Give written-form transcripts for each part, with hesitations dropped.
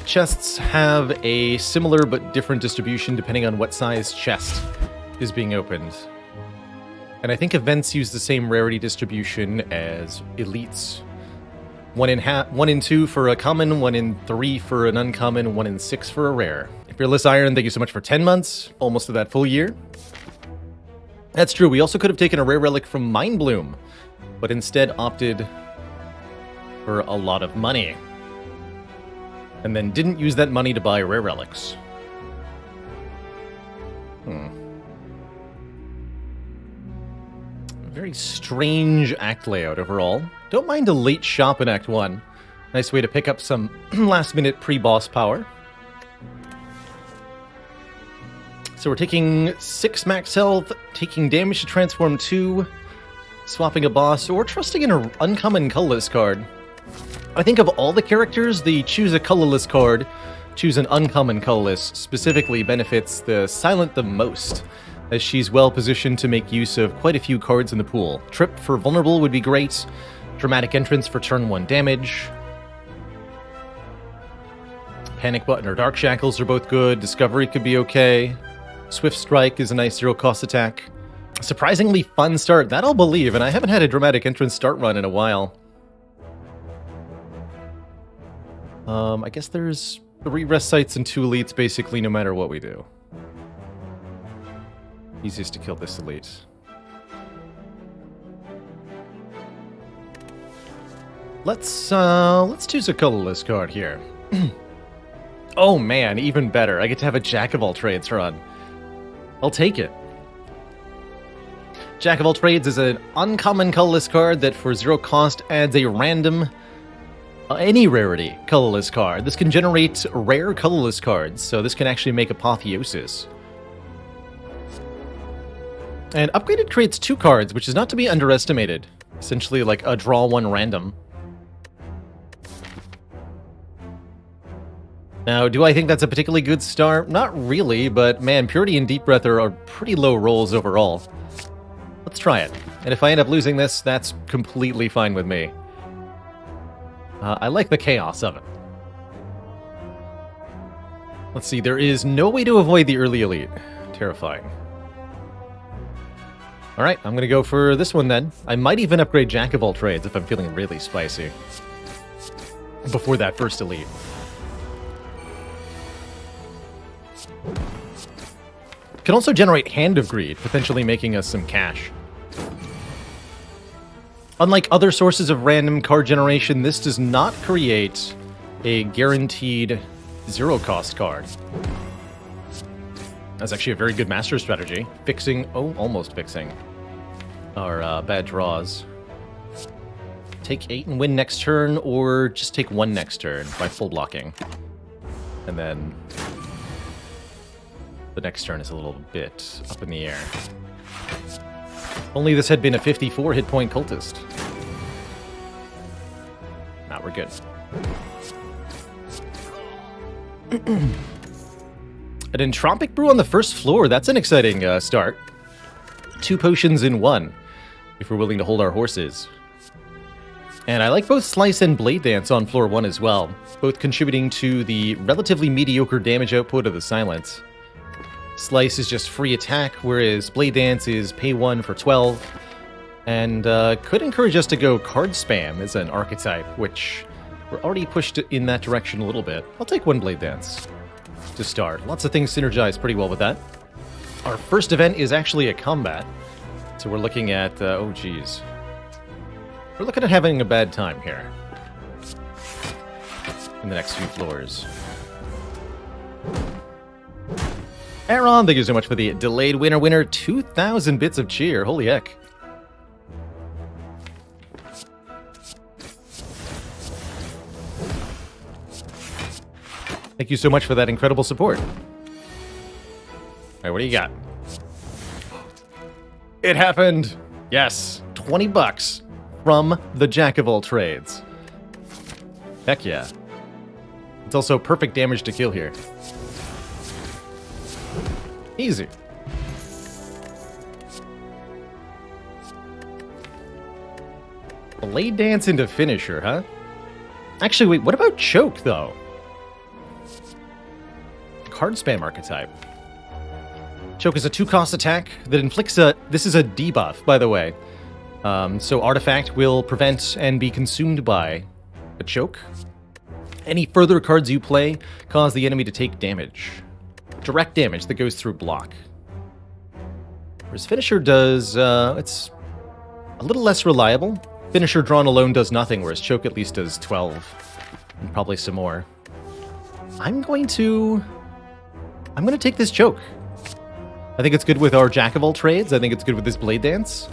chests have a similar but different distribution depending on what size chest is being opened. And I think events use the same rarity distribution as elites. 1 in 2 for a common, 1 in 3 for an uncommon, 1 in 6 for a rare. Fearless Iron, thank you so much for 10 months, almost to that full year. That's true, we also could have taken a rare relic from Mind Bloom, but instead opted for a lot of money. And then didn't use that money to buy rare relics. Very strange act layout overall. Don't mind a late shop in Act 1. Nice way to pick up some last-minute pre-boss power. So we're taking 6 max health, taking damage to transform 2, swapping a boss, or trusting in an uncommon colorless card. I think of all the characters, the choose a colorless card, choose an uncommon colorless specifically benefits the Silent the most, as she's well positioned to make use of quite a few cards in the pool. Trip for Vulnerable would be great, Dramatic Entrance for turn 1 damage, Panic Button or Dark Shackles are both good, Discovery could be okay, Swift Strike is a nice zero-cost attack. Surprisingly fun start, that I'll believe, and I haven't had a Dramatic Entrance start run in a while. I guess there's 3 rest sites and 2 elites basically no matter what we do. Easiest to kill this elite. Let's choose a colorless card here. Oh man, even better. I get to have a Jack of all trades run. I'll take it. Jack of all trades is an uncommon colorless card that for 0 cost adds a random any rarity colorless card. This can generate rare colorless cards, so this can actually make Apotheosis. And upgraded creates 2 cards, which is not to be underestimated. Essentially like a draw 1 random. Now, do I think that's a particularly good start? Not really, but man, Purity and Deep Breath are pretty low rolls overall. Let's try it. And if I end up losing this, that's completely fine with me. I like the chaos of it. Let's see, there is no way to avoid the early elite. Terrifying. Alright, I'm gonna go for this one then. I might even upgrade Jack of all trades if I'm feeling really spicy. Before that first elite. Can also generate Hand of Greed, potentially making us some cash. Unlike other sources of random card generation, this does not create a guaranteed 0 cost card. That's actually a very good master strategy. Almost fixing our bad draws. Take 8 and win next turn, or just take 1 next turn by full blocking. And then the next turn is a little bit up in the air. Only this had been a 54 hit point cultist. Now we're good. An Entropic Brew on the first floor. That's an exciting start. 2 potions in 1, if we're willing to hold our horses. And I like both Slice and Blade Dance on floor 1 as well, both contributing to the relatively mediocre damage output of the Silence. Slice is just free attack, whereas Blade Dance is pay 1 for 12, and could encourage us to go card spam as an archetype, which we're already pushed in that direction a little bit. I'll take 1 Blade Dance to start. Lots of things synergize pretty well with that. Our first event is actually a combat, so we're looking at, oh geez. We're looking at having a bad time here in the next few floors. Aaron, thank you so much for the delayed winner. 2,000 bits of cheer. Holy heck. Thank you so much for that incredible support. All right, what do you got? It happened. Yes, 20 bucks from the Jack of all trades. Heck yeah. It's also perfect damage to kill here. Easy. Blade Dance into finisher, huh? Actually, wait, what about Choke, though? card spam archetype. Choke is a 2-cost attack that inflicts a... This is a debuff, by the way. So Artifact will prevent and be consumed by a choke. Any further cards you play cause the enemy to take damage. Direct damage that goes through block. Whereas Finisher does... it's a little less reliable. Finisher drawn alone does nothing, whereas Choke at least does 12. And probably some more. I'm going to take this Choke. I think it's good with our Jack of all trades. I think it's good with this Blade Dance.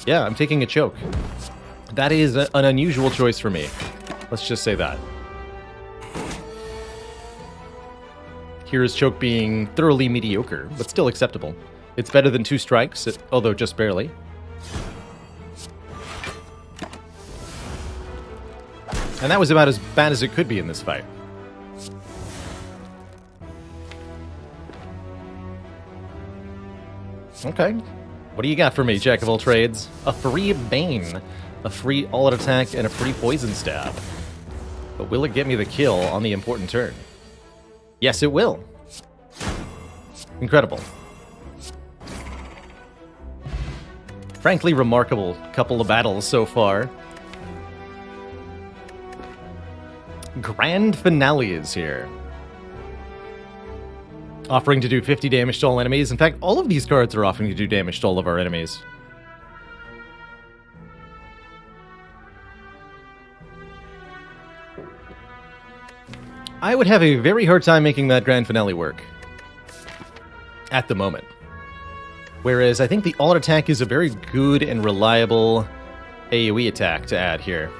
Yeah, I'm taking a Choke. That is an unusual choice for me. Let's just say that. Here's Choke being thoroughly mediocre, but still acceptable. It's better than 2 strikes, although just barely. And that was about as bad as it could be in this fight. Okay. What do you got for me, Jack of all trades? A free Bane, a free all-out attack, and a free Poison Stab. But will it get me the kill on the important turn? Yes, it will. Incredible. Frankly, remarkable couple of battles so far. Grand Finale is here. Offering to do 50 damage to all enemies. In fact, all of these cards are offering to do damage to all of our enemies. I would have a very hard time making that Grand Finale work. At the moment. Whereas I think the all-out attack is a very good and reliable AoE attack to add here.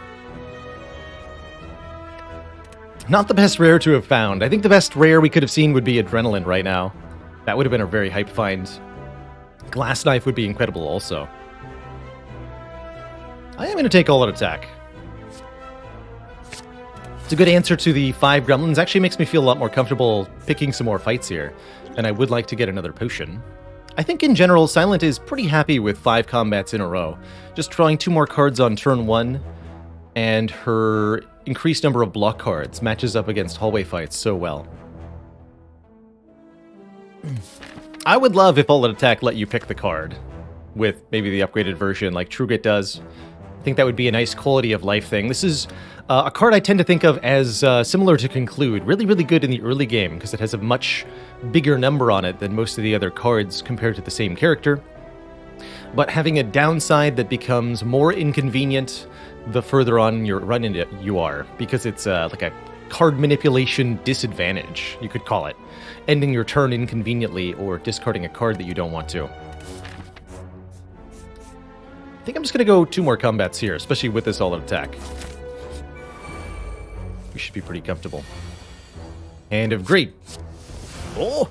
Not the best rare to have found. I think the best rare we could have seen would be Adrenaline right now. That would have been a very hype find. Glass Knife would be incredible also. I am going to take all-out attack. It's a good answer to the 5 gremlins. Actually makes me feel a lot more comfortable picking some more fights here. And I would like to get another potion. I think in general, Silent is pretty happy with 5 combats in a row. Just drawing 2 more cards on turn 1, and her increased number of block cards matches up against hallway fights so well. I would love if all-out attack let you pick the card, with maybe the upgraded version like Truegate does. I think that would be a nice quality of life thing. This is a card I tend to think of as similar to Conclude. Really, really good in the early game, because it has a much bigger number on it than most of the other cards compared to the same character. But having a downside that becomes more inconvenient the further on your run into you are, because it's like a card manipulation disadvantage, you could call it. Ending your turn inconveniently or discarding a card that you don't want to. I think I'm just going to go 2 more combats here, especially with this all-out attack. We should be pretty comfortable. Hand of Greed. Oh!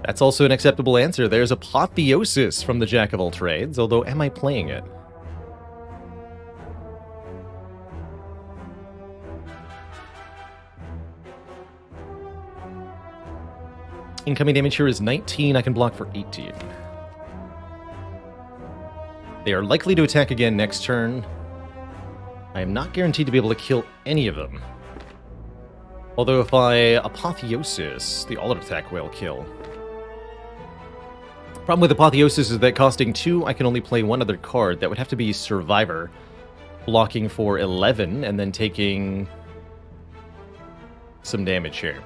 That's also an acceptable answer. There's Apotheosis from the Jack of all trades, although am I playing it? Incoming damage here is 19. I can block for 18. They are likely to attack again next turn. I am not guaranteed to be able to kill any of them. Although if I Apotheosis, the all-out attack will kill. Problem with Apotheosis is that costing 2, I can only play 1 other card. That would have to be Survivor. Blocking for 11 and then taking some damage here.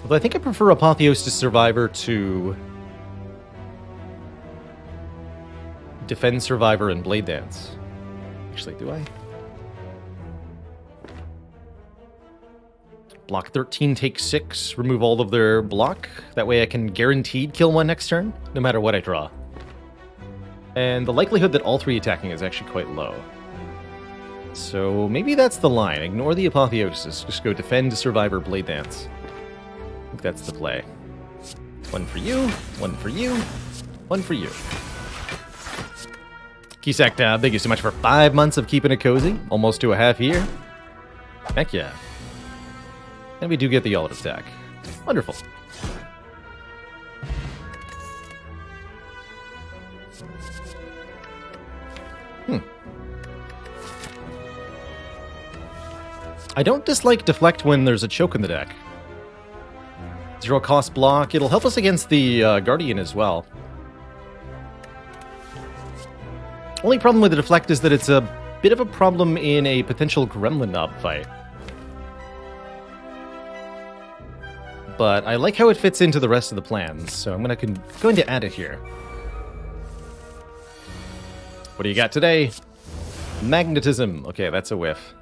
Although I think I prefer Apotheosis Survivor to Defend Survivor and Blade Dance. Actually, do I? Block 13, take 6, remove all of their block. That way I can guaranteed kill 1 next turn, no matter what I draw. And the likelihood that all 3 attacking is actually quite low. So maybe that's the line. Ignore the Apotheosis. Just go Defend, Survivor, Blade Dance. I think that's the play. 1 for you, 1 for you, 1 for you. Kisak Tab, thank you so much for 5 months of keeping it cozy. Almost to a half year. Heck yeah. And we do get the all-out attack. Wonderful. I don't dislike Deflect when there's a choke in the deck. 0 cost block. It'll help us against the Guardian as well. Only problem with the Deflect is that it's a bit of a problem in a potential Gremlin Knob fight. But I like how it fits into the rest of the plans, so I'm going to add it here. What do you got today? Magnetism. Okay, that's a whiff.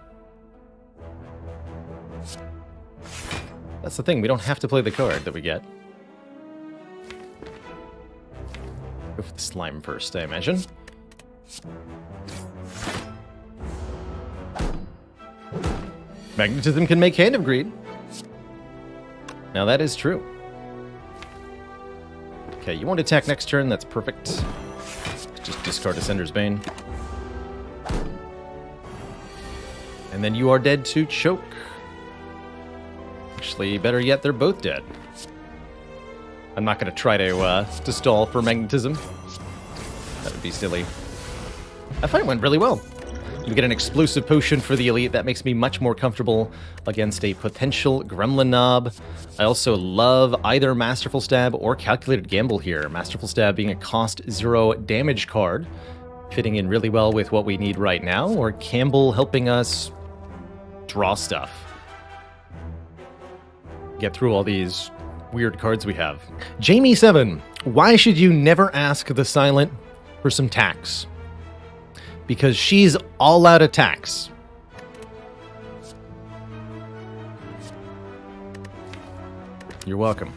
That's the thing, we don't have to play the card that we get. Go for the slime first, I imagine. Magnetism can make Hand of Greed. Now that is true. Okay, you won't attack next turn, that's perfect. Just discard Ascender's Bane. And then you are dead to choke. Actually, better yet, they're both dead. I'm not going to try to stall for magnetism. That would be silly. I fight went really well. We get an explosive potion for the elite. That makes me much more comfortable against a potential Gremlin Knob. I also love either Masterful Stab or Calculated Gamble here. Masterful Stab being a cost 0 damage card, fitting in really well with what we need right now, or Gamble helping us draw stuff. Get through all these weird cards we have. Jamie7, why should you never ask the Silent for some tax? Because she's all out of tax. You're welcome.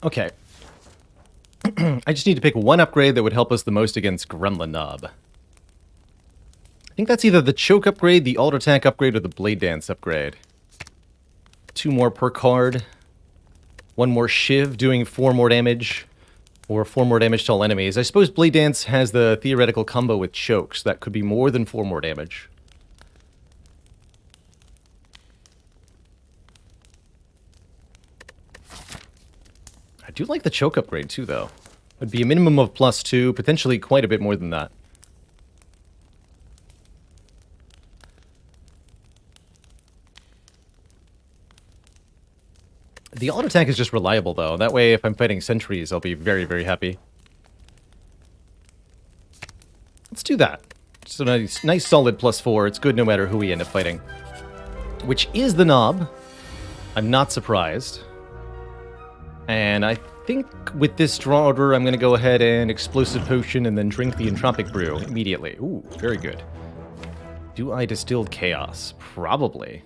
Okay. I just need to pick one upgrade that would help us the most against Gremlin Knob. I think that's either the Choke upgrade, the Alt Attack upgrade, or the Blade Dance upgrade. 2 more per card. 1 more Shiv doing 4 more damage. Or 4 more damage to all enemies. I suppose Blade Dance has the theoretical combo with Choke, so that could be more than 4 more damage. I do like the Choke upgrade too, though. It would be a minimum of +2, potentially quite a bit more than that. The Alt Attack is just reliable, though. That way, if I'm fighting sentries, I'll be very, very happy. Let's do that. Just a nice solid +4. It's good no matter who we end up fighting. Which is the Knob. I'm not surprised. And I think with this draw order, I'm going to go ahead and Explosive Potion and then drink the Entropic Brew immediately. Ooh, very good. Do I Distilled Chaos? Probably.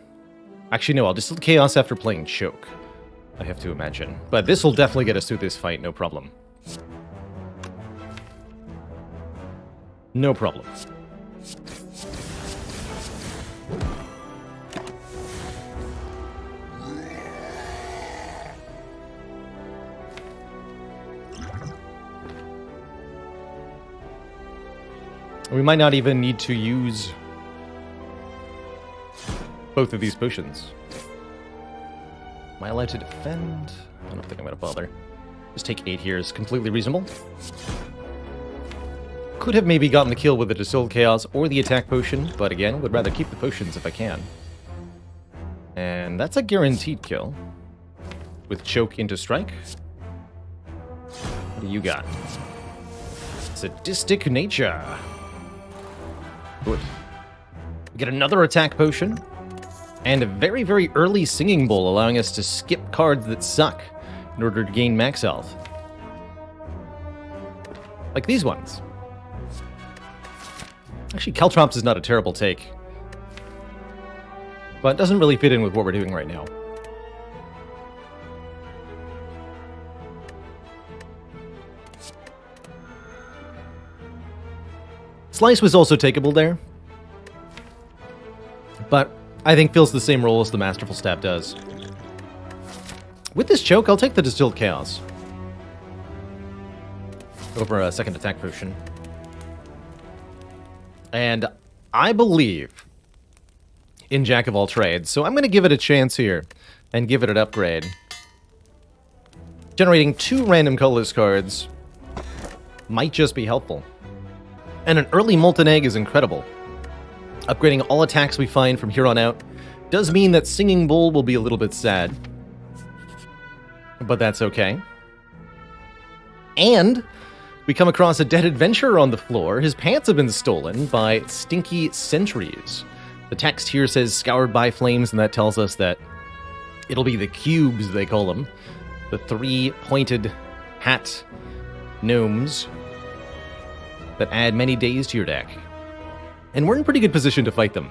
Actually, no, I'll Distilled Chaos after playing Choke, I have to imagine. But this will definitely get us through this fight, no problem. No problem. We might not even need to use both of these potions. Am I allowed to defend? I don't think I'm going to bother. Just take 8 here is completely reasonable. Could have maybe gotten the kill with the Distilled Chaos or the Attack Potion, but again, would rather keep the potions if I can. And that's a guaranteed kill. With Choke into Strike. What do you got? Sadistic Nature. Good. We get another Attack Potion. And a very, very early Singing Bowl, allowing us to skip cards that suck in order to gain max health. Like these ones. Actually, Caltrops is not a terrible take. But it doesn't really fit in with what we're doing right now. Slice was also takeable there. But I think fills the same role as the Masterful Stab does. With this Choke, I'll take the Distilled Chaos over a second Attack Potion. And I believe in Jack of all trades, so I'm going to give it a chance here and give it an upgrade. Generating 2 random colorless cards might just be helpful. And an early Molten Egg is incredible. Upgrading all attacks we find from here on out does mean that Singing Bowl will be a little bit sad. But that's okay. And we come across a dead adventurer on the floor. His pants have been stolen by stinky sentries. The text here says scoured by flames, and that tells us that it'll be the cubes, they call them. The 3 pointed hat gnomes that add many days to your deck. And we're in pretty good position to fight them.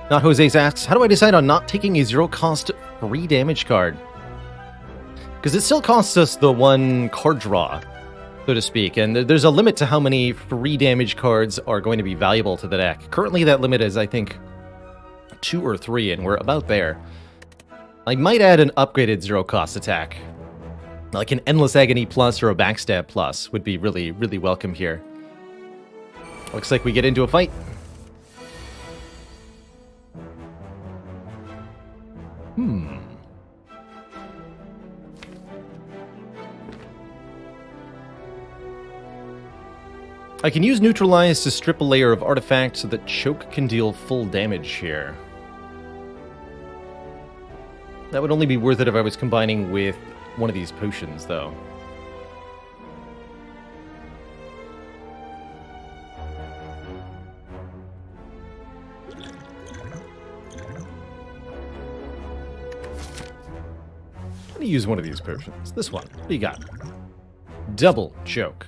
Not Jose asks, how do I decide on not taking a 0-cost free damage card? Because it still costs us the 1 card draw, so to speak, and there's a limit to how many free damage cards are going to be valuable to the deck. Currently that limit is, I think, 2 or 3, and we're about there. I might add an upgraded 0-cost attack. Like an Endless Agony Plus or a Backstab Plus would be really, really welcome here. Looks like we get into a fight. I can use Neutralize to strip a layer of artifact so that Choke can deal full damage here. That would only be worth it if I was combining with one of these potions, though. I'm gonna use one of these potions. This one. What do you got? Double Choke.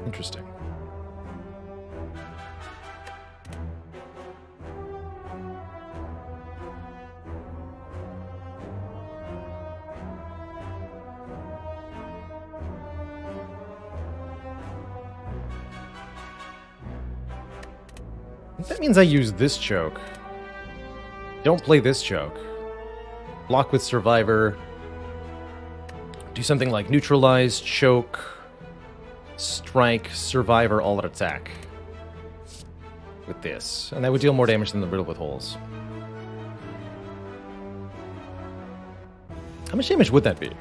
Interesting. That means I use this choke. Don't play this choke. Block with Survivor. Do something like Neutralize, Choke, Strike, Survivor, all at attack. With this. And that would deal more damage than the Riddle with Holes. How much damage would that be?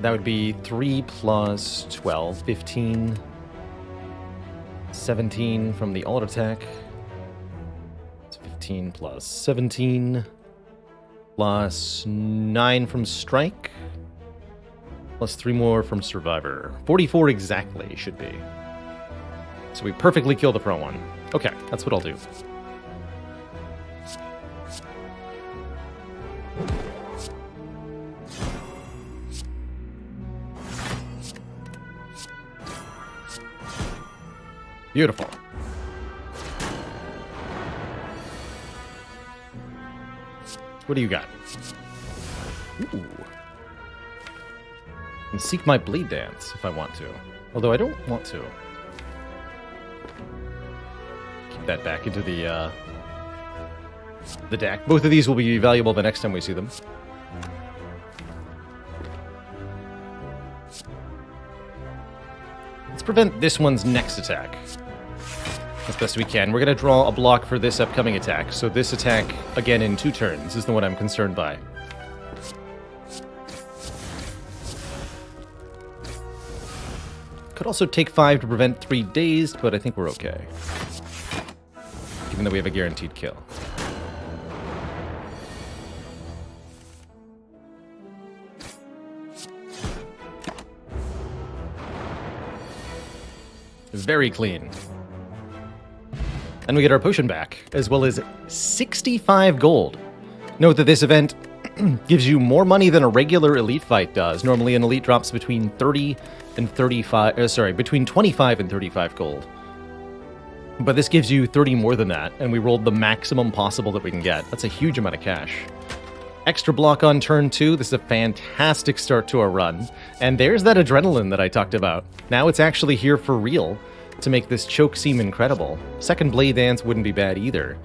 That would be 3 plus 12, 15, 17 from the alt attack. It's 15 plus 17. Plus 9 from Strike. Plus 3 more from Survivor. 44 exactly should be. So we perfectly kill the front one. Okay, that's what I'll do. Beautiful. What do you got? Ooh. And seek my Blade Dance if I want to. Although I don't want to. Keep that back into the deck. Both of these will be valuable the next time we see them. Let's prevent this one's next attack as best we can. We're going to draw a block for this upcoming attack. So this attack, again in 2 turns, is the one I'm concerned by. Could also take 5 to prevent 3 dazed, but I think we're okay. Given that we have a guaranteed kill. Very clean. And we get our potion back, as well as 65 gold. Note that this event gives you more money than a regular elite fight does. Normally an elite drops between 30 and 35, between 25 and 35 gold. But this gives you 30 more than that, and we rolled the maximum possible that we can get. That's a huge amount of cash. Extra block on turn 2. This is a fantastic start to our run. And there's that adrenaline that I talked about. Now it's actually here for real to make this choke seem incredible. Second Blade Dance wouldn't be bad either.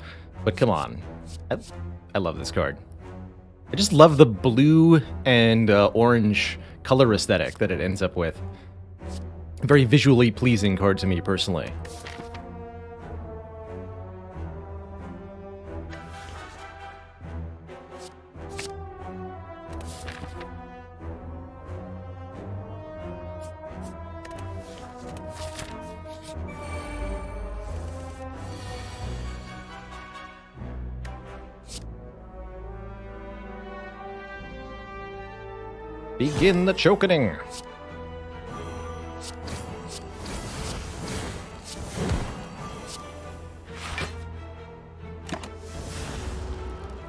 But come on. I love this card. I just love the blue and orange color aesthetic that it ends up with. A very visually pleasing card to me, personally. Begin the chokening.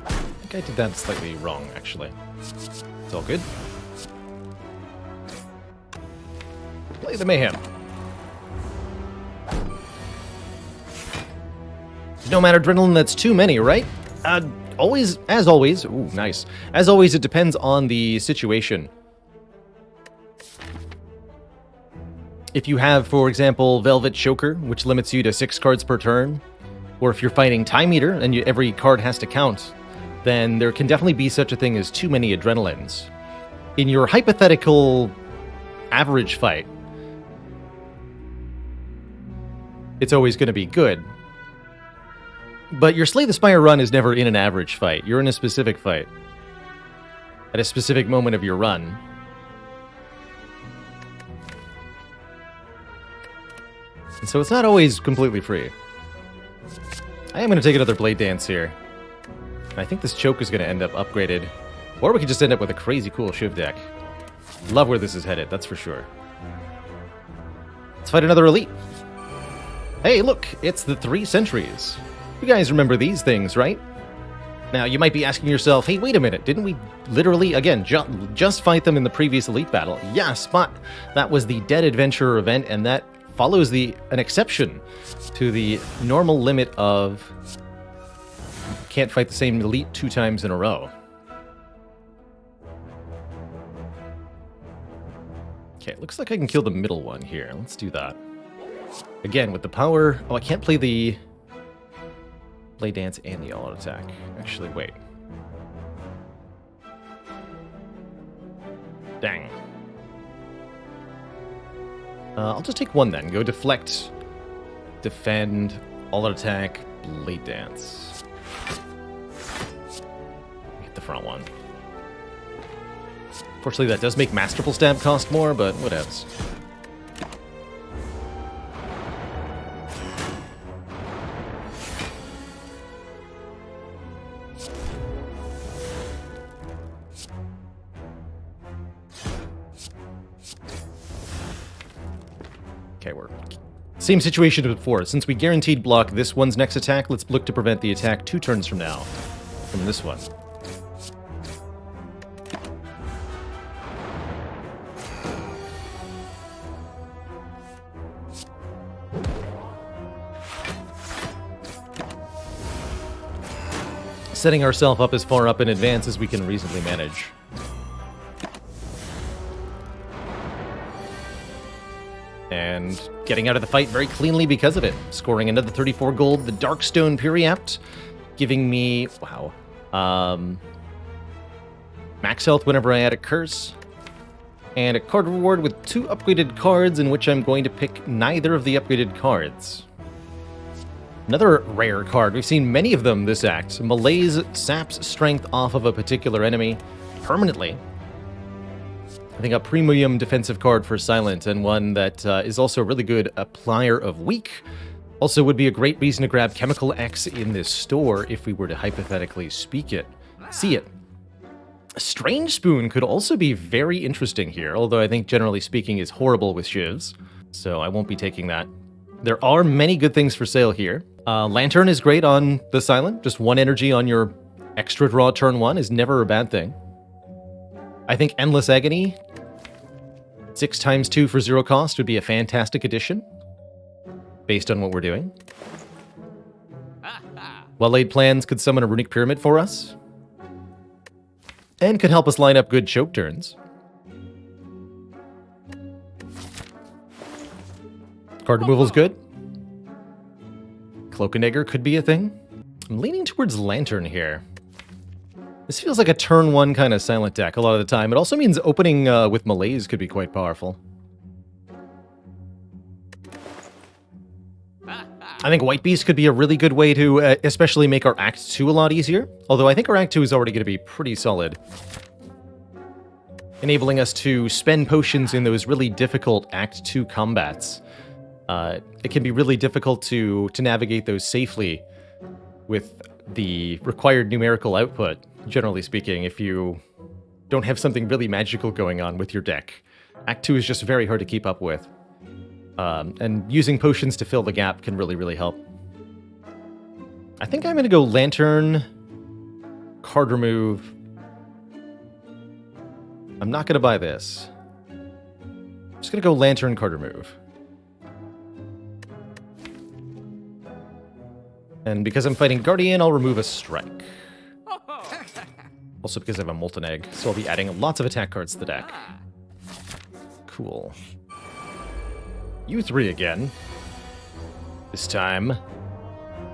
I think I did that slightly wrong, actually. It's all good. Play the mayhem. No matter adrenaline, that's too many, right? Always, as always, ooh, nice. As always, it depends on the situation. If you have, for example, Velvet Choker, which limits you to 6 cards per turn, or if you're fighting Time Eater and every card has to count, then there can definitely be such a thing as too many adrenalines. In your hypothetical average fight, it's always going to be good. But your Slay the Spire run is never in an average fight. You're in a specific fight. At a specific moment of your run. And so it's not always completely free. I am going to take another Blade Dance here. And I think this choke is going to end up upgraded. Or we could just end up with a crazy cool Shiv deck. Love where this is headed, that's for sure. Let's fight another Elite. Hey, look, it's the 3 Sentries. You guys remember these things, right? Now, you might be asking yourself, hey, wait a minute, didn't we literally, again, just fight them in the previous Elite battle? Yes, but that was the Dead Adventurer event, and that follows an exception to the normal limit of can't fight the same Elite 2 times in a row. Okay, looks like I can kill the middle one here. Let's do that. Again, with the power... Oh, I can't play the Blade Dance and the all-out attack. Actually, wait. Dang. I'll just take one then. Go Deflect, Defend, all-out attack, Blade Dance. Hit the front one. Fortunately, that does make Masterful Stab cost more, but whatevs. Okay, we're... Same situation as before. Since we guaranteed block this one's next attack, let's look to prevent the attack 2 turns from now. From this one. Setting ourselves up as far up in advance as we can reasonably manage. And getting out of the fight very cleanly because of it. Scoring another 34 gold, the Darkstone Periapt, giving me, wow, max health whenever I add a curse, and a card reward with 2 upgraded cards in which I'm going to pick neither of the upgraded cards. Another rare card. We've seen many of them this act. Malaise saps strength off of a particular enemy permanently. I think a premium defensive card for Silent, and one that is also a really good applier of weak. Also would be a great reason to grab Chemical X in this store if we were to hypothetically see it. Strange Spoon could also be very interesting here, although I think generally speaking is horrible with shivs, so I won't be taking that. There are many good things for sale here. Lantern is great on the Silent. Just 1 energy on your extra draw turn 1 is never a bad thing. I think Endless Agony, 6 times 2 for 0 cost would be a fantastic addition, based on what we're doing. Well-laid plans could summon a Runic Pyramid for us, and could help us line up good choke turns. Card removal's good. Cloak and Dagger could be a thing. I'm leaning towards Lantern here. This feels like a turn 1 kind of silent deck a lot of the time. It also means opening with Malaise could be quite powerful. I think White Beast could be a really good way to especially make our Act 2 a lot easier. Although I think our Act 2 is already going to be pretty solid. Enabling us to spend potions in those really difficult Act 2 combats. It can be really difficult to navigate those safely with the required numerical output, generally speaking, if you don't have something really magical going on with your deck. Act 2 is just very hard to keep up with. And using potions to fill the gap can really, really help. I think I'm going to go Lantern, card remove. I'm not going to buy this. I'm just going to go Lantern, card remove. And because I'm fighting Guardian, I'll remove a strike. Also because I have a Molten Egg, so I'll be adding lots of attack cards to the deck. Cool. You 3 again. This time,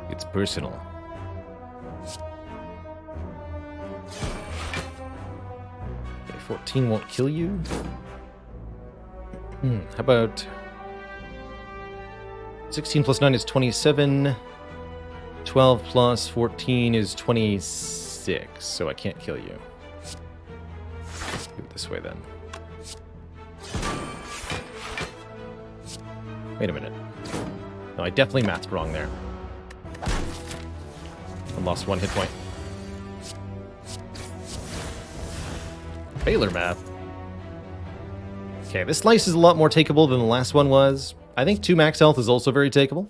it's personal. Okay, 14 won't kill you. How about 16 plus 9 is 27. 12 plus 14 is 26, so I can't kill you. Let's do it this way then. Wait a minute. No, I definitely maths wrong there. I lost 1 hit point. Baylor math. Okay, this slice is a lot more takeable than the last one was. I think 2 max health is also very takeable.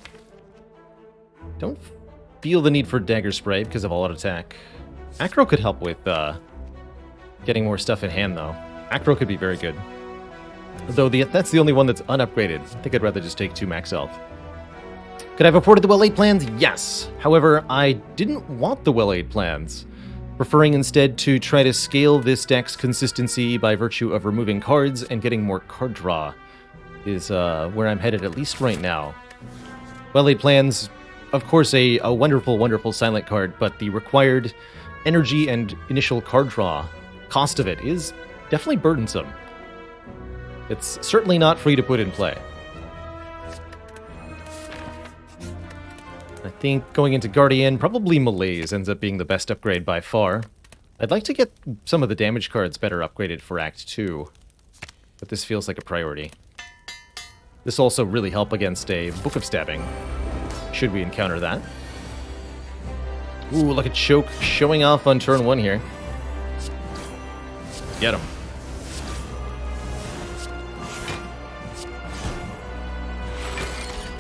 Don't feel the need for Dagger Spray because of all-out attack. Acro could help with getting more stuff in hand, though. Acro could be very good. Though that's the only one that's unupgraded. I think I'd rather just take 2 max health. Could I have afforded the well-laid plans? Yes. However, I didn't want the well-laid plans, preferring instead to try to scale this deck's consistency by virtue of removing cards and getting more card draw is where I'm headed, at least right now. Well-laid plans, of course, a wonderful, wonderful silent card, but the required energy and initial card draw cost of it is definitely burdensome. It's certainly not free to put in play. I think going into Guardian, probably Malaise ends up being the best upgrade by far. I'd like to get some of the damage cards better upgraded for Act 2, but this feels like a priority. This will also really help against a Book of Stabbing, should we encounter that. Ooh, look at Choke showing off on turn 1 here. Get him.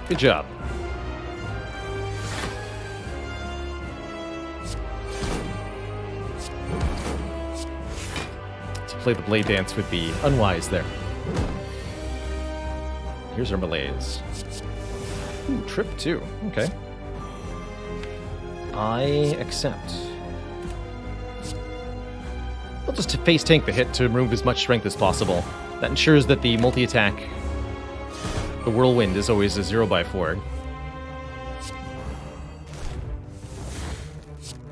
Good job. To play the Blade Dance would be unwise there. Here's our Malaise. Ooh, trip 2. Okay. I accept. I'll just face tank the hit to remove as much strength as possible. That ensures that the multi-attack, the Whirlwind, is always a 0x4.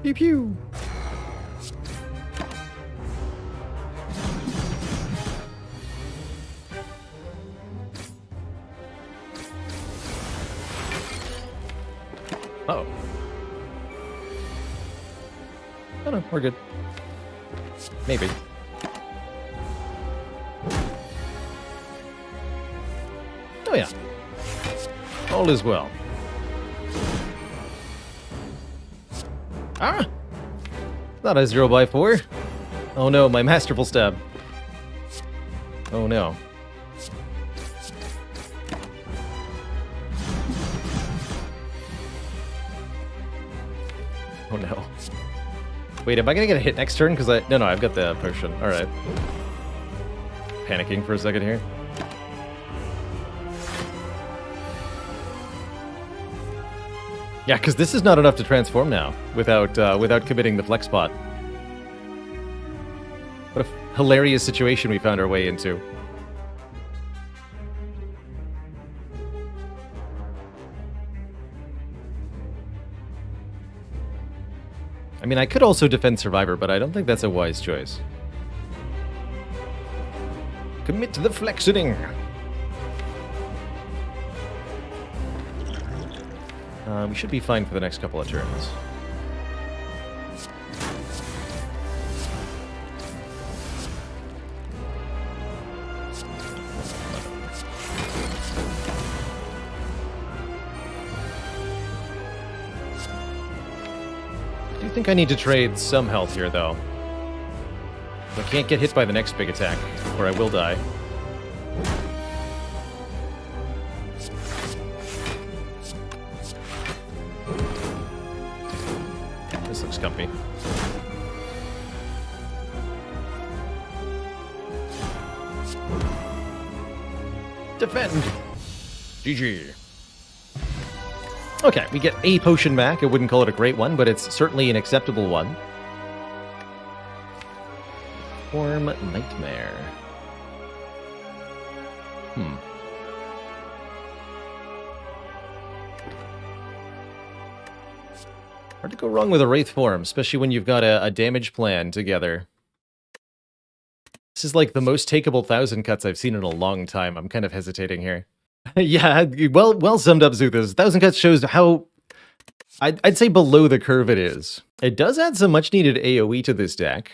Pew pew! Uh-oh. Oh no, we're good. Maybe. Oh yeah. All is well. Ah! Not a 0x4. Oh no, my Masterful Stab. Oh no. Oh no. Wait, am I gonna get a hit next turn? Because no, I've got the potion. Alright. Panicking for a second here. Yeah, because this is not enough to transform now without committing the flex spot. What a hilarious situation we found our way into. I mean, I could also defend Survivor, but I don't think that's a wise choice. Commit to the flexing! We should be fine for the next couple of turns. I do think I need to trade some health here, though. I can't get hit by the next big attack, or I will die. This looks comfy. Defend! GG. Okay, we get a potion back. I wouldn't call it a great one, but it's certainly an acceptable one. Form Nightmare. Hard to go wrong with a Wraith form, especially when you've got a damage plan together. This is like the most takeable 1,000 cuts I've seen in a long time. I'm kind of hesitating here. Yeah, well summed up, Zuthas. 1,000 cuts shows how, I'd say below the curve it is. It does add some much needed AoE to this deck.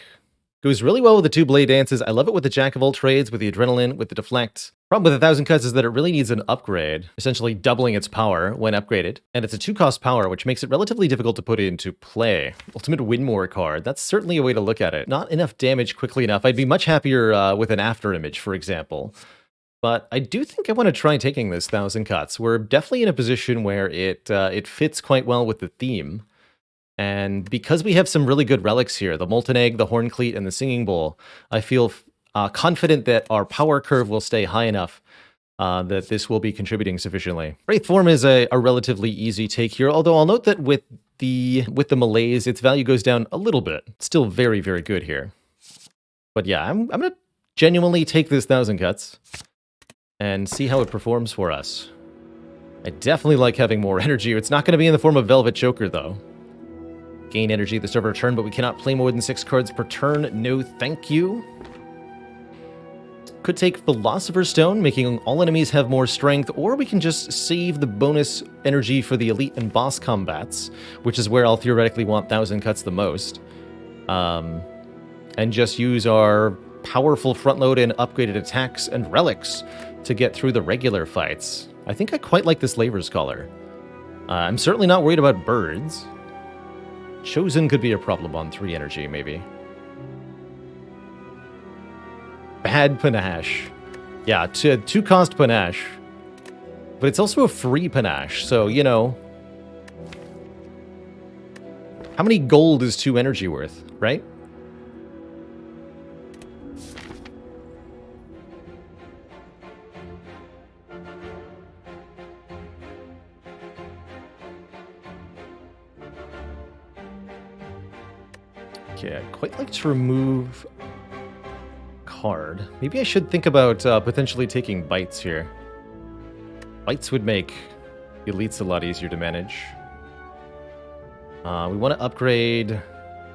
Goes really well with the 2 blade dances. I love it with the Jack of all trades, with the adrenaline, with the deflect. Problem with 1,000 cuts is that it really needs an upgrade, essentially doubling its power when upgraded. And it's a 2-cost power, which makes it relatively difficult to put into play. Ultimate Win-More card, that's certainly a way to look at it. Not enough damage quickly enough. I'd be much happier with an after image, for example. But I do think I want to try taking this 1,000 cuts. We're definitely in a position where it fits quite well with the theme. And because we have some really good relics here, the Molten Egg, the Horn Cleat, and the Singing Bowl, I feel confident that our power curve will stay high enough that this will be contributing sufficiently. Wraith form is a relatively easy take here, although I'll note that with the malaise, its value goes down a little bit. Still very, very good here. But yeah, I'm going to genuinely take this 1,000 cuts and see how it performs for us. I definitely like having more energy. It's not going to be in the form of Velvet Choker, though. Gain energy at the start of our turn, but we cannot play more than 6 cards per turn. No thank you. Could take Philosopher's Stone, making all enemies have more strength, or we can just save the bonus energy for the elite and boss combats, which is where I'll theoretically want 1,000 cuts the most. And just use our powerful front load and upgraded attacks and relics to get through the regular fights. I think I quite like this Laver's Collar. I'm certainly not worried about birds. Chosen could be a problem on 3 energy, maybe. Bad Panache. Yeah, 2-cost Panache. But it's also a free Panache, so, you know. How many gold is 2 energy worth, right? Okay, I'd quite like to remove card. Maybe I should think about potentially taking bites here. Bites would make elites a lot easier to manage. We want to upgrade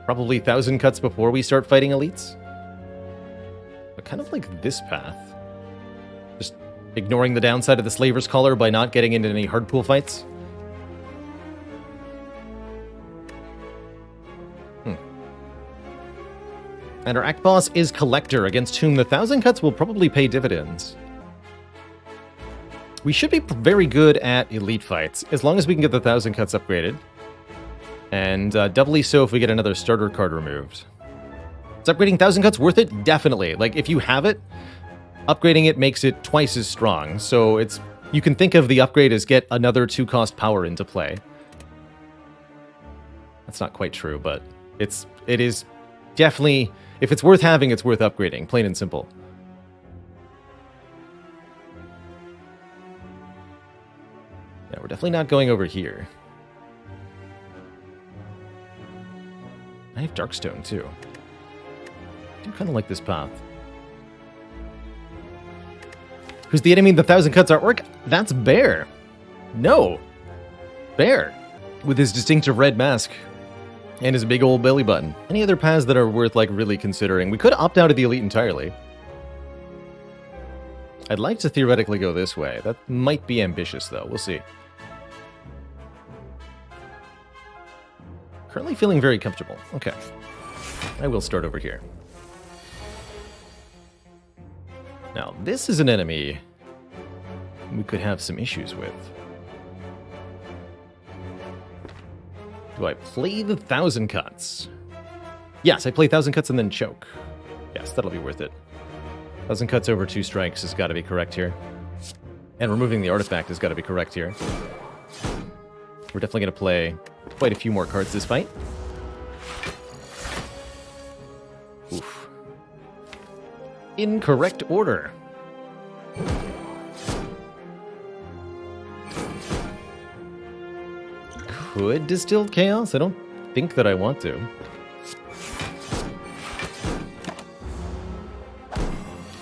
probably 1,000 cuts before we start fighting elites. But kind of like this path. Just ignoring the downside of the Slaver's Collar by not getting into any hardpool fights. And our Act Boss is Collector, against whom the 1,000 cuts will probably pay dividends. We should be very good at elite fights, as long as we can get the 1,000 cuts upgraded. And doubly so if we get another starter card removed. Is upgrading 1,000 cuts worth it? Definitely. Like, if you have it, upgrading it makes it twice as strong. So you can think of the upgrade as get another 2-cost power into play. That's not quite true, but it is definitely... If it's worth having, it's worth upgrading, plain and simple. Yeah, we're definitely not going over here. I have Darkstone, too. I do kind of like this path. Who's the enemy in the 1,000 cuts artwork? That's Bear. No. Bear. With his distinctive red mask. And his big old belly button. Any other paths that are worth, like, really considering? We could opt out of the elite entirely. I'd like to theoretically go this way. That might be ambitious, though. We'll see. Currently feeling very comfortable. Okay. I will start over here. Now, this is an enemy we could have some issues with. Do I play the 1,000 cuts? Yes, I play 1,000 cuts and then choke. Yes, that'll be worth it. 1,000 cuts over 2 strikes has got to be correct here. And removing the artifact has got to be correct here. We're definitely going to play quite a few more cards this fight. Oof. Incorrect order. Could distill chaos? I don't think that I want to.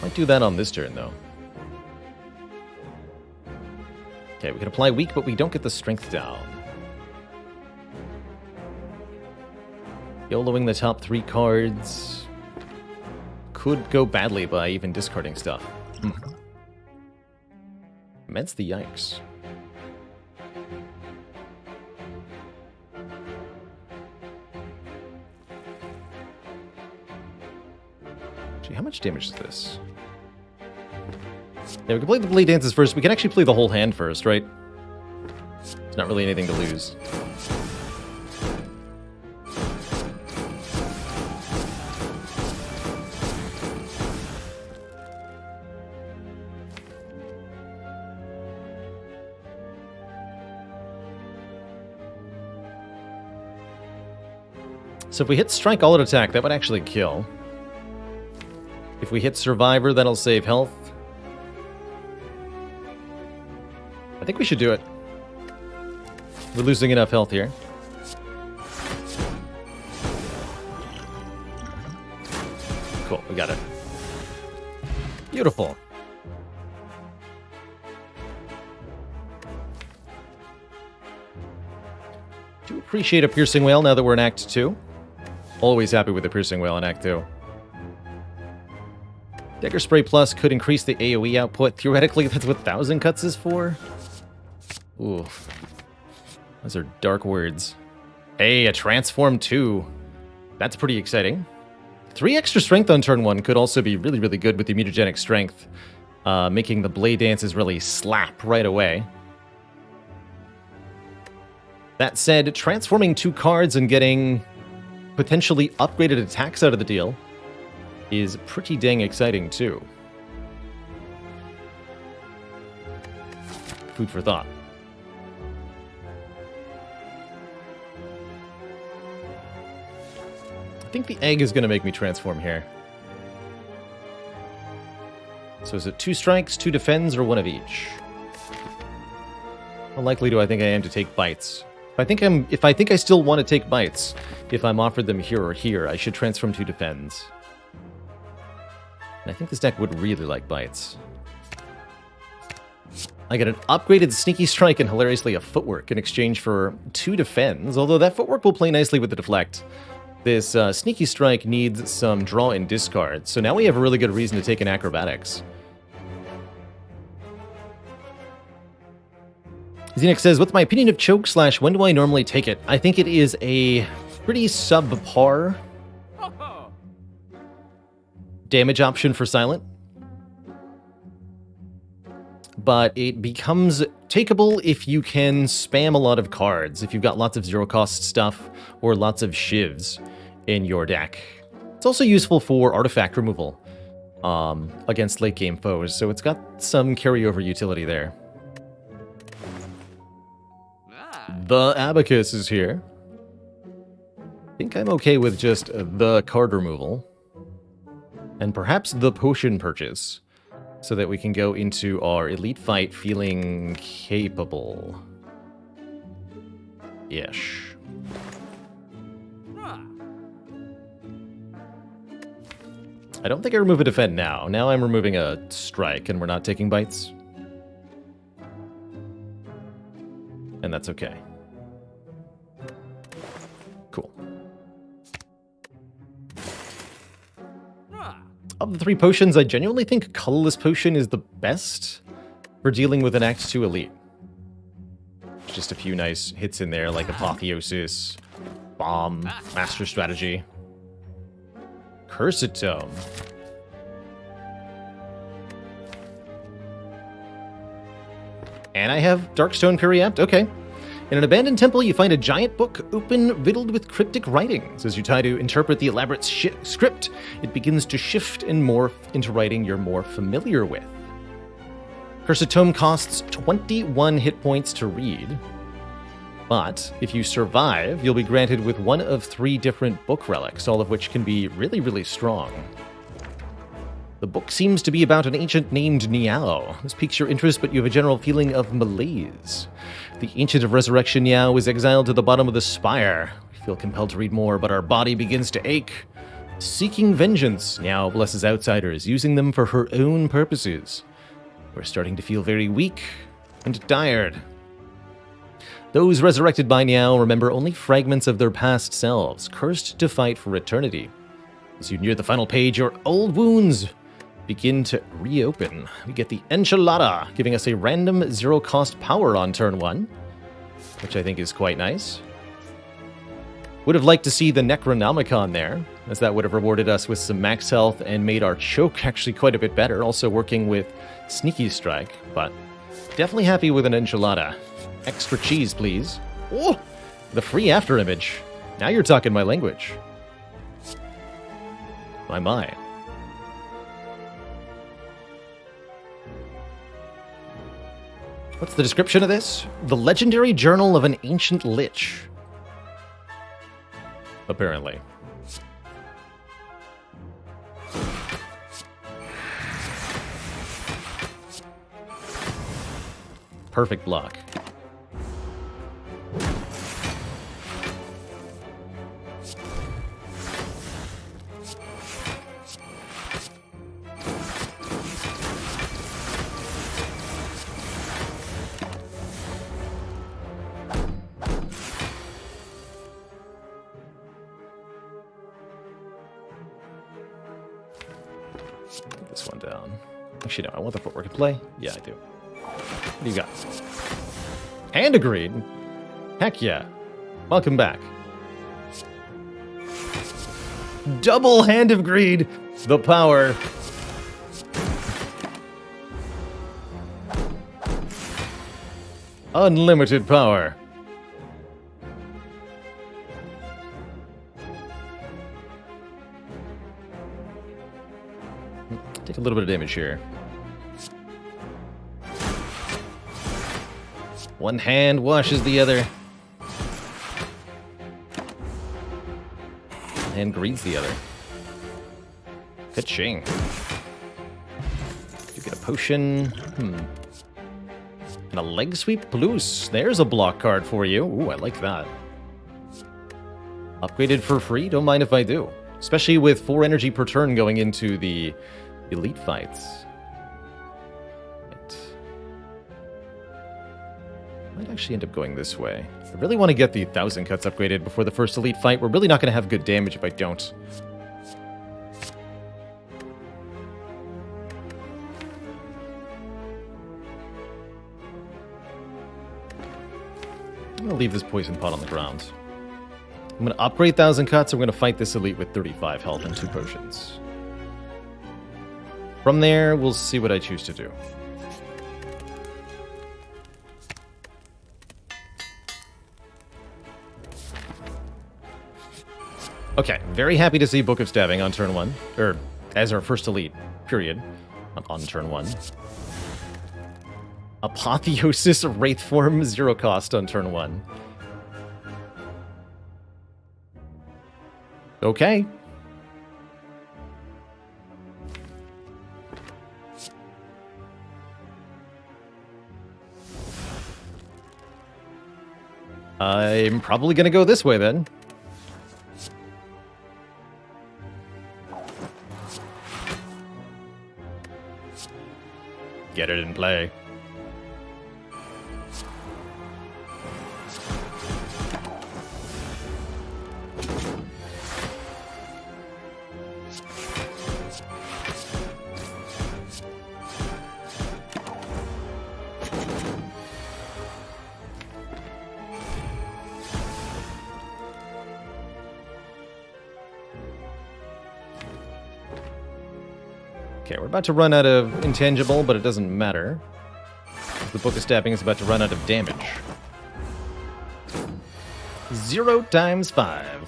Might do that on this turn, though. Okay, we can apply weak, but we don't get the strength down. YOLOing the top 3 cards could go badly by even discarding stuff. Immense the yikes. Gee, how much damage is this? Yeah, we can play the Blade Dances first. We can actually play the whole hand first, right? There's not really anything to lose. So if we hit Strike All Out Attack, that would actually kill. If we hit Survivor, that'll save health. I think we should do it. We're losing enough health here. Cool, we got it. Beautiful. Do appreciate a Piercing Wail now that we're in Act 2. Always happy with the Piercing Wail in Act 2. Dagger Spray Plus could increase the AoE output. Theoretically, that's what 1,000 cuts is for. Ooh. Those are dark words. Hey, a Transform 2. That's pretty exciting. 3 extra strength on turn 1 could also be really, really good with the mutagenic strength. Making the Blade Dances really slap right away. That said, transforming 2 cards and getting potentially upgraded attacks out of the deal is pretty dang exciting, too. Food for thought. I think the egg is going to make me transform here. So is it 2 strikes, 2 defends, or 1 of each? How likely do I think I am to take bites? If I think I still want to take bites, if I'm offered them here or here, I should transform 2 defends. And I think this deck would really like bites. I get an upgraded Sneaky Strike and hilariously a Footwork in exchange for 2 defends, although that Footwork will play nicely with the deflect. This Sneaky Strike needs some draw and discard, so now we have a really good reason to take an Acrobatics. Xenix says, what's my opinion of choke / when do I normally take it? I think it is a pretty subpar damage option for Silent. But it becomes takeable if you can spam a lot of cards, if you've got lots of zero-cost stuff or lots of shivs in your deck. It's also useful for artifact removal against late-game foes, so it's got some carryover utility there. The Abacus is here. I think I'm okay with just the card removal. And perhaps the potion purchase, so that we can go into our elite fight feeling capable. Ish. I don't think I remove a defend now. Now I'm removing a strike, and we're not taking bites. And that's okay. Cool. Of the 3 potions, I genuinely think Colorless Potion is the best for dealing with an Act 2 Elite. Just a few nice hits in there, like Apotheosis, Bomb, Master Strategy. Cursed Tome. And I have Darkstone Periapt, okay. In an abandoned temple, you find a giant book open, riddled with cryptic writings. As you try to interpret the elaborate script, it begins to shift and morph into writing you're more familiar with. Cursed Tome costs 21 hit points to read, but if you survive, you'll be granted with one of 3 different book relics, all of which can be really, really strong. The book seems to be about an ancient named Niao. This piques your interest, but you have a general feeling of malaise. The Ancient of Resurrection Niao is exiled to the bottom of the spire. We feel compelled to read more, but our body begins to ache. Seeking vengeance, Niao blesses outsiders, using them for her own purposes. We're starting to feel very weak and tired. Those resurrected by Niao remember only fragments of their past selves, cursed to fight for eternity. As you near the final page, your old wounds begin to reopen. We get the Enchilada, giving us a random 0-cost power on turn 1, which I think is quite nice. Would have liked to see the Necronomicon there, as that would have rewarded us with some max health and made our choke actually quite a bit better, also working with Sneaky Strike, but definitely happy with an Enchilada. Extra cheese, please. Oh, the free after image. Now you're talking my language. My. What's the description of this? The legendary journal of an ancient lich. Apparently. Perfect block. Put this one down. Actually, no, I want the footwork to play. Yeah, I do. What do you got? Hand of Greed? Heck yeah. Welcome back. Double Hand of Greed. The power. Unlimited power. Take a little bit of damage here. One hand washes the other. One hand greets the other. Ka-ching. You get a potion. And a leg sweep plus. There's a block card for you. Ooh, I like that. Upgraded for free? Don't mind if I do. Especially with 4 energy per turn going into the elite fights. Might actually end up going this way. I really want to get the 1000 cuts upgraded before the first elite fight. We're really not going to have good damage if I don't. I'm going to leave this poison pot on the ground. I'm going to upgrade 1000 cuts. I'm going to fight this elite with 35 health and 2 potions. From there, we'll see what I choose to do. Okay, very happy to see Book of Stabbing on turn 1. Or, as our first elite, period. On turn 1. Apotheosis Wraith form, 0 cost on turn 1. Okay. I'm probably gonna go this way then. Get it in play. Okay, we're about to run out of intangible, but it doesn't matter. The Book of Stabbing is about to run out of damage. 0 times 5.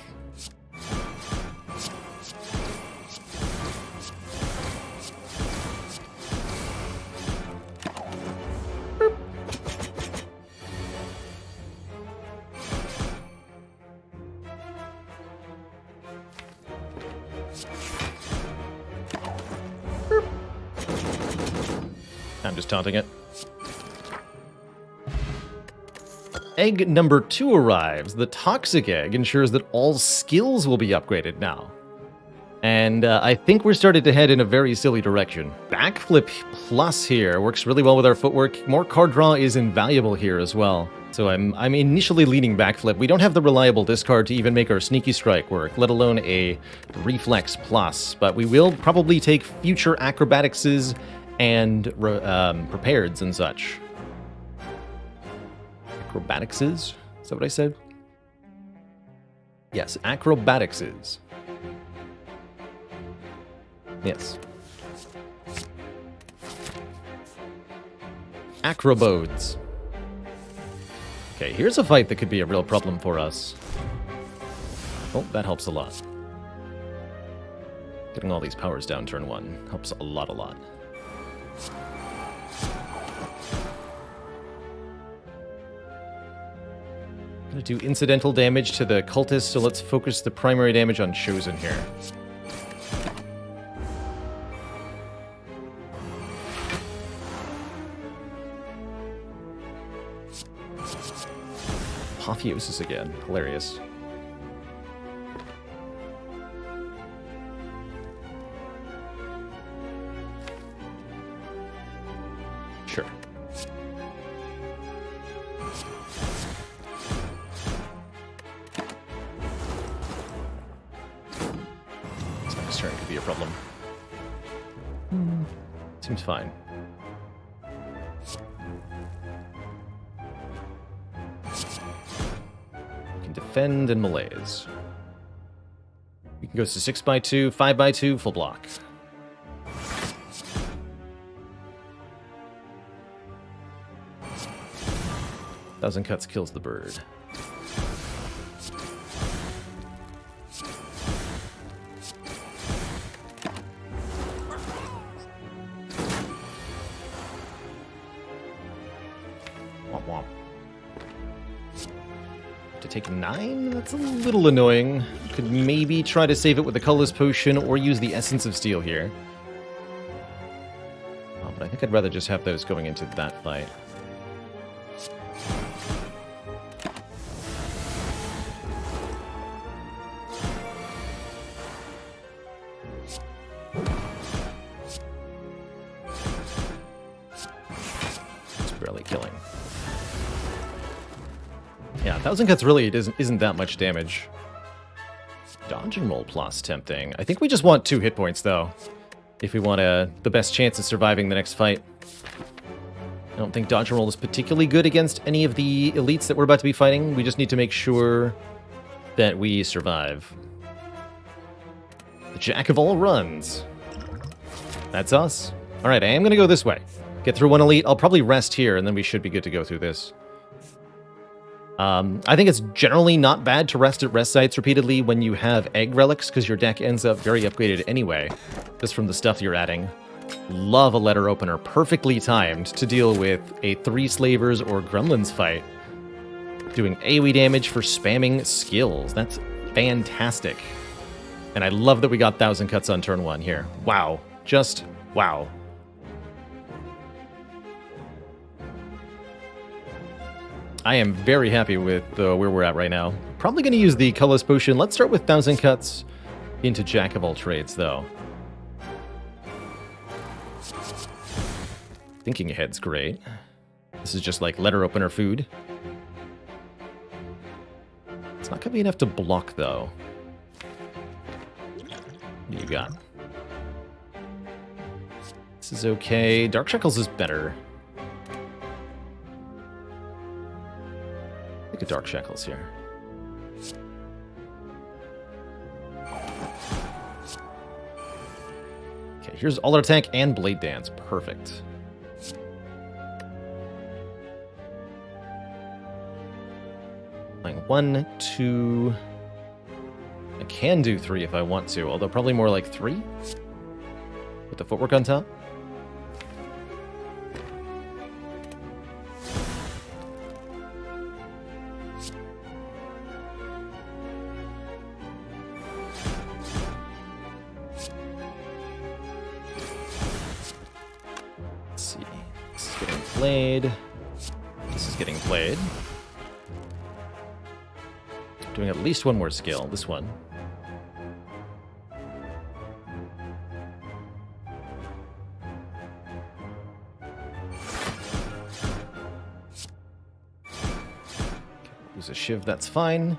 I'm just taunting it. Egg number 2 arrives. The Toxic Egg ensures that all skills will be upgraded now. And I think we're starting to head in a very silly direction. Backflip plus here works really well with our footwork. More card draw is invaluable here as well. So I'm initially leaning backflip. We don't have the reliable discard to even make our sneaky strike work, let alone a reflex plus. But we will probably take future acrobaticses and prepareds and such. Acrobaticses? Is that what I said? Yes, acrobaticses. Yes. Acrobodes. Okay, here's a fight that could be a real problem for us. Oh, that helps a lot. Getting all these powers down turn 1 helps a lot. Gonna do incidental damage to the cultist, so let's focus the primary damage on Chosen here. Apotheosis again. Hilarious. Sure. This next turn could be a problem. Seems fine. Defend and malaise. We can go to 6x2, 5x2, full block. Thousand Cuts kills the bird. Womp womp. To take 9? That's a little annoying. Could maybe try to save it with the Colorless Potion or use the Essence of Steel here. Oh, but I think I'd rather just have those going into that fight. It's barely killing. Yeah, 1000 Cuts really isn't that much damage. Dodge and roll plus tempting. I think we just want 2 hit points, though, if we want the best chance of surviving the next fight. I don't think dodge and roll is particularly good against any of the elites that we're about to be fighting. We just need to make sure that we survive. The Jack of all runs. That's us. All right, I am going to go this way. Get through 1 elite. I'll probably rest here, and then we should be good to go through this. I think it's generally not bad to rest at rest sites repeatedly when you have egg relics, because your deck ends up very upgraded anyway, just from the stuff you're adding. Love a letter opener, perfectly timed to deal with a 3 slavers or gremlins fight. Doing AoE damage for spamming skills. That's fantastic. And I love that we got 1000 Cuts on turn 1 here. Wow. Just wow. I am very happy with where we're at right now. Probably going to use the Colorless Potion. Let's start with 1000 Cuts into Jack of all trades, though. Thinking Ahead's great. This is just like letter opener food. It's not going to be enough to block, though. What do you got? This is okay. Dark Shackles is better. Look at Dark Shackles here. Okay, Here's all our attack and Blade Dance. Perfect. Playing 1, 2... I can do 3 if I want to, although probably more like 3? With the footwork on top? Let's see. This is getting played. This is getting played. Doing at least one more skill, this one. Use a shiv, that's fine.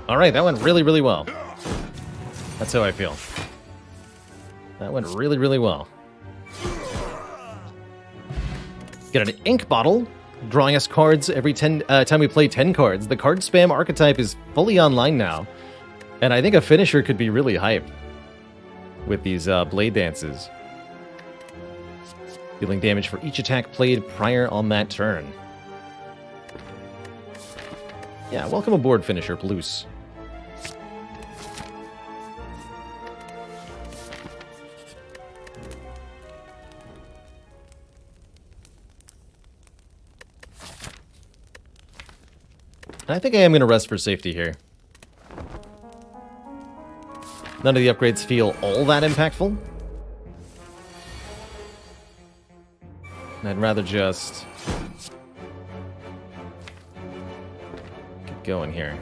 Alright, that went really, really well. That's how I feel. That went really, really well. Get an ink bottle, drawing us cards every time we play 10 cards. The card spam archetype is fully online now. And I think a finisher could be really hype with these blade dances. Dealing damage for each attack played prior on that turn. Yeah, welcome aboard, finisher Plus. I think I am going to rest for safety here. None of the upgrades feel all that impactful. And I'd rather just get going here.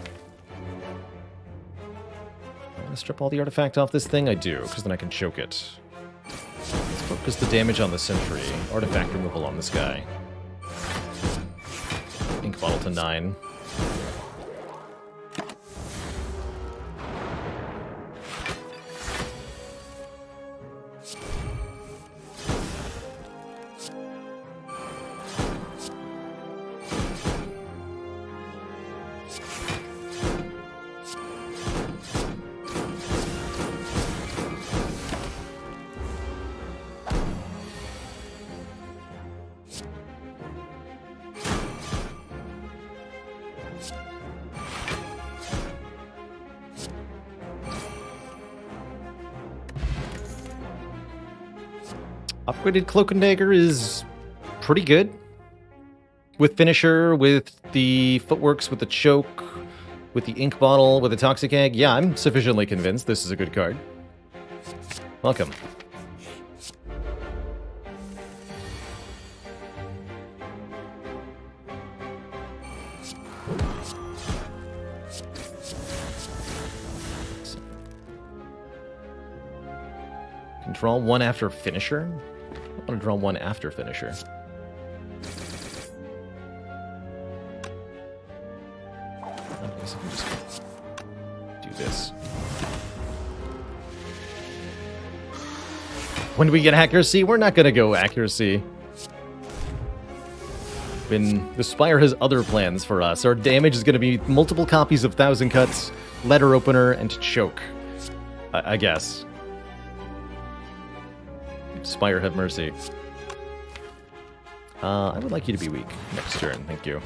I want to strip all the artifact off this thing? I do, because then I can choke it. Let's focus the damage on the sentry. Artifact removal on this guy. Ink bottle to 9. Upgraded Cloak and Dagger is pretty good. With Finisher, with the Footworks, with the Choke, with the Ink Bottle, with the Toxic Egg. Yeah, I'm sufficiently convinced this is a good card. Welcome. Can draw one after Finisher? I want to draw one after Finisher. I guess I can just do this. When do we get accuracy? We're not going to go accuracy. When the Spire has other plans for us. Our damage is going to be multiple copies of Thousand Cuts, Letter Opener, and Choke. I guess. Spire, have mercy. I would like you to be weak next turn, thank you.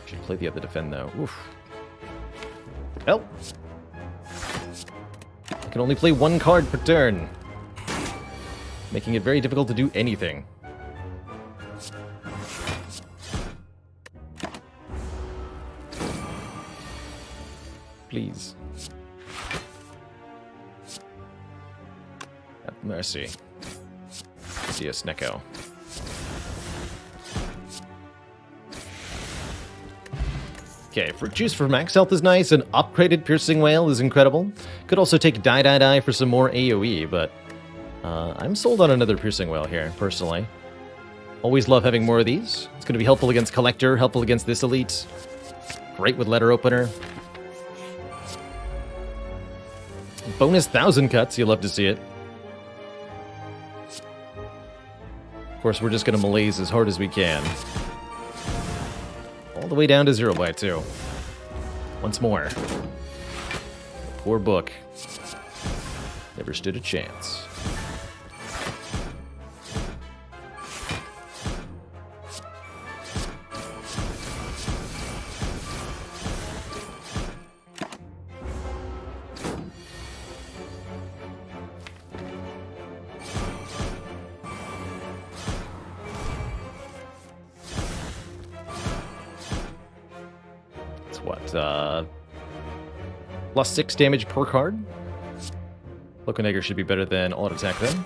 Should play the other defend though. Oof. Help! I can only play one card per turn, making it very difficult to do anything. Please. Have mercy. See us, Neko. Okay, Fruit Juice for max health is nice, and upgraded Piercing Wail is incredible. Could also take Die for some more AoE, but I'm sold on another Piercing Wail here, personally. Always love having more of these. It's going to be helpful against Collector, helpful against this elite. Great with Letter Opener. Bonus 1,000 cuts, you'll love to see it. Of course, we're just going to malaise as hard as we can. All the way down to 0 by 2. Once more. Poor book. Never stood a chance. Plus 6 damage per card. Loconager should be better than all-out attack then.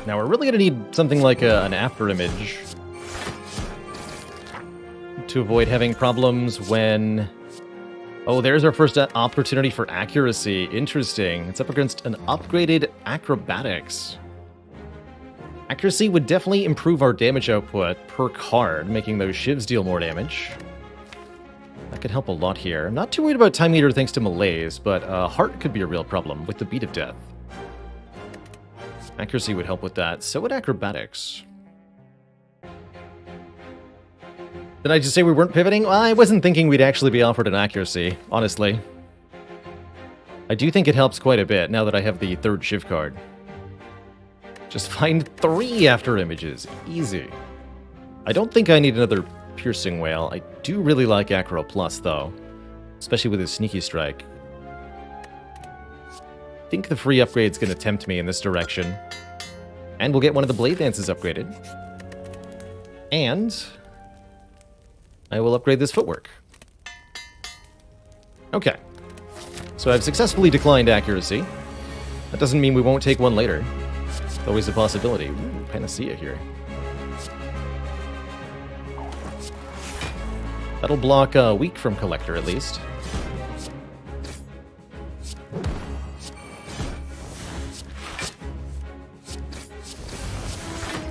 Now we're really going to need something like an after image to avoid having problems when... Oh, there's our first opportunity for accuracy. Interesting. It's up against an upgraded acrobatics. Accuracy would definitely improve our damage output per card, making those shivs deal more damage. That could help a lot here. I'm not too worried about Time Eater thanks to Malaise, but Heart could be a real problem with the Beat of Death. Accuracy would help with that. So would acrobatics. Did I just say we weren't pivoting? Well, I wasn't thinking we'd actually be offered an accuracy, honestly. I do think it helps quite a bit now that I have the third Shiv card. Just find 3 after images. Easy. I don't think I need another Piercing Wail. I do really like Acro Plus, though. Especially with his Sneaky Strike. I think the free upgrade's going to tempt me in this direction. And we'll get one of the Blade Dances upgraded. And I will upgrade this footwork. Okay. So I've successfully declined accuracy. That doesn't mean we won't take one later. It's always a possibility. Ooh, Panacea here. That'll block a week from Collector, at least.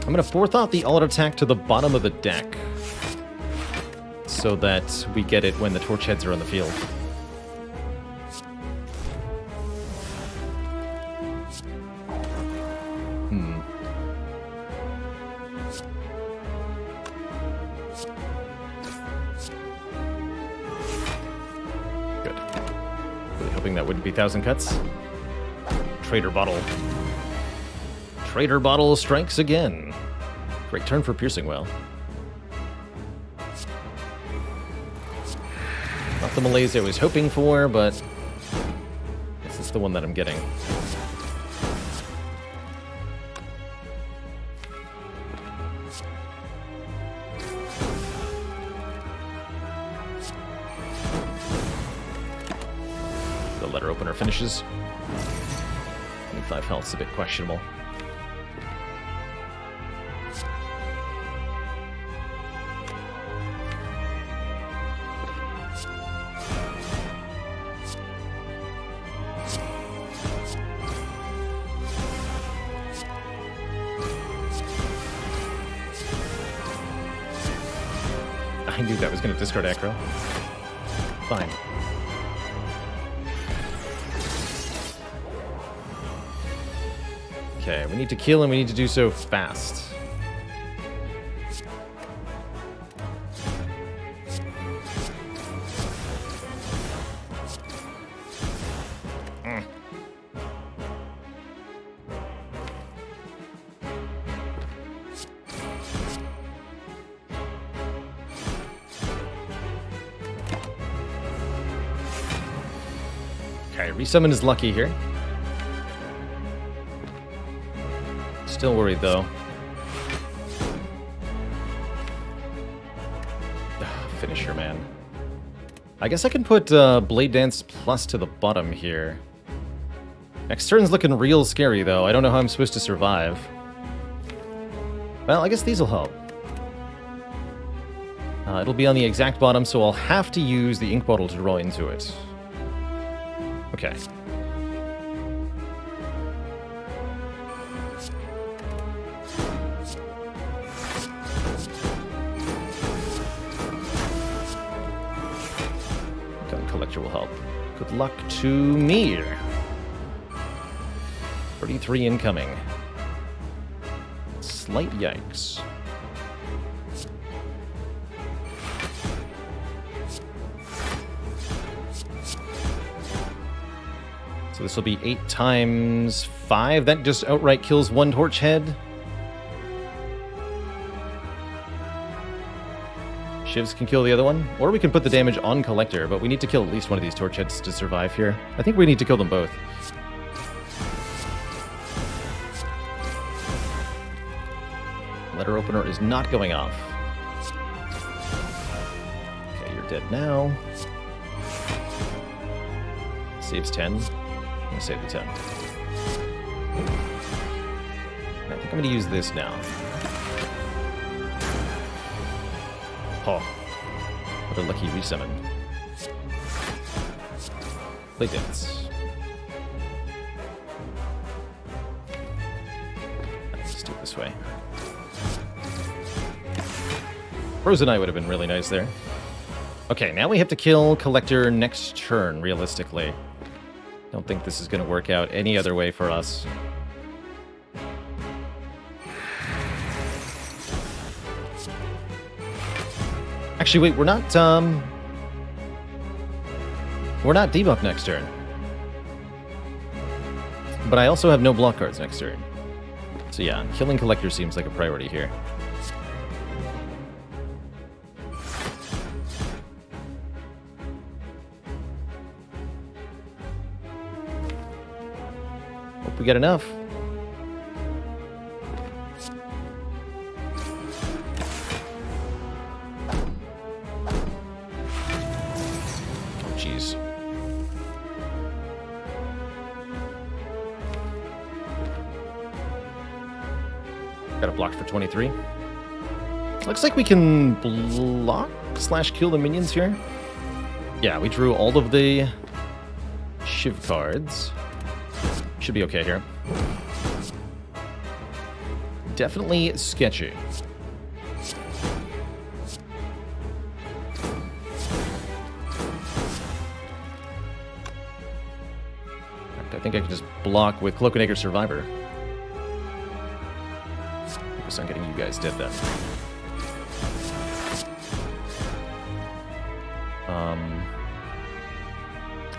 I'm going to forethought the all-out attack to the bottom of the deck, so that we get it when the torch heads are on the field. Good. Really hoping that wouldn't be 1,000 cuts. Trader Bottle. Trader Bottle strikes again. Great turn for Piercing Wail. Not the Malaise I was hoping for, but this is the one that I'm getting. The letter opener finishes. 25 health's a bit questionable. I knew that was going to discard Acro. Fine. Okay, we need to kill and we need to do so fast. Okay, resummon is lucky here. Still worried, though. Finisher, man. I guess I can put Blade Dance Plus to the bottom here. Next turn's looking real scary, though. I don't know how I'm supposed to survive. Well, I guess these will help. It'll be on the exact bottom, so I'll have to use the ink bottle to draw into it. Okay. Gun Collector will help. Good luck to me. 33 incoming. Slight yikes. So this will be 8 times 5. That just outright kills one torch head. Shivs can kill the other one. Or we can put the damage on Collector, but we need to kill at least one of these torch heads to survive here. I think we need to kill them both. Letter opener is not going off. Okay, you're dead now. Saves 10. I'm going to save the 10. I think I'm going to use this now. Oh. What a lucky resummon. Play dance. Let's do it this way. Frozen Eye would have been really nice there. Okay, now we have to kill Collector next turn, realistically. Don't think this is going to work out any other way for us. Actually, wait, we're not debuffed next turn. But I also have no block cards next turn. So yeah, killing Collector seems like a priority here. Hope we get enough. Got it blocked for 23. Looks like we can block / kill the minions here. Yeah, we drew all of the Shiv cards. Should be okay here. Definitely sketchy. I think I can just block with Cloak and Dagger Survivor. Focus on getting you guys dead then.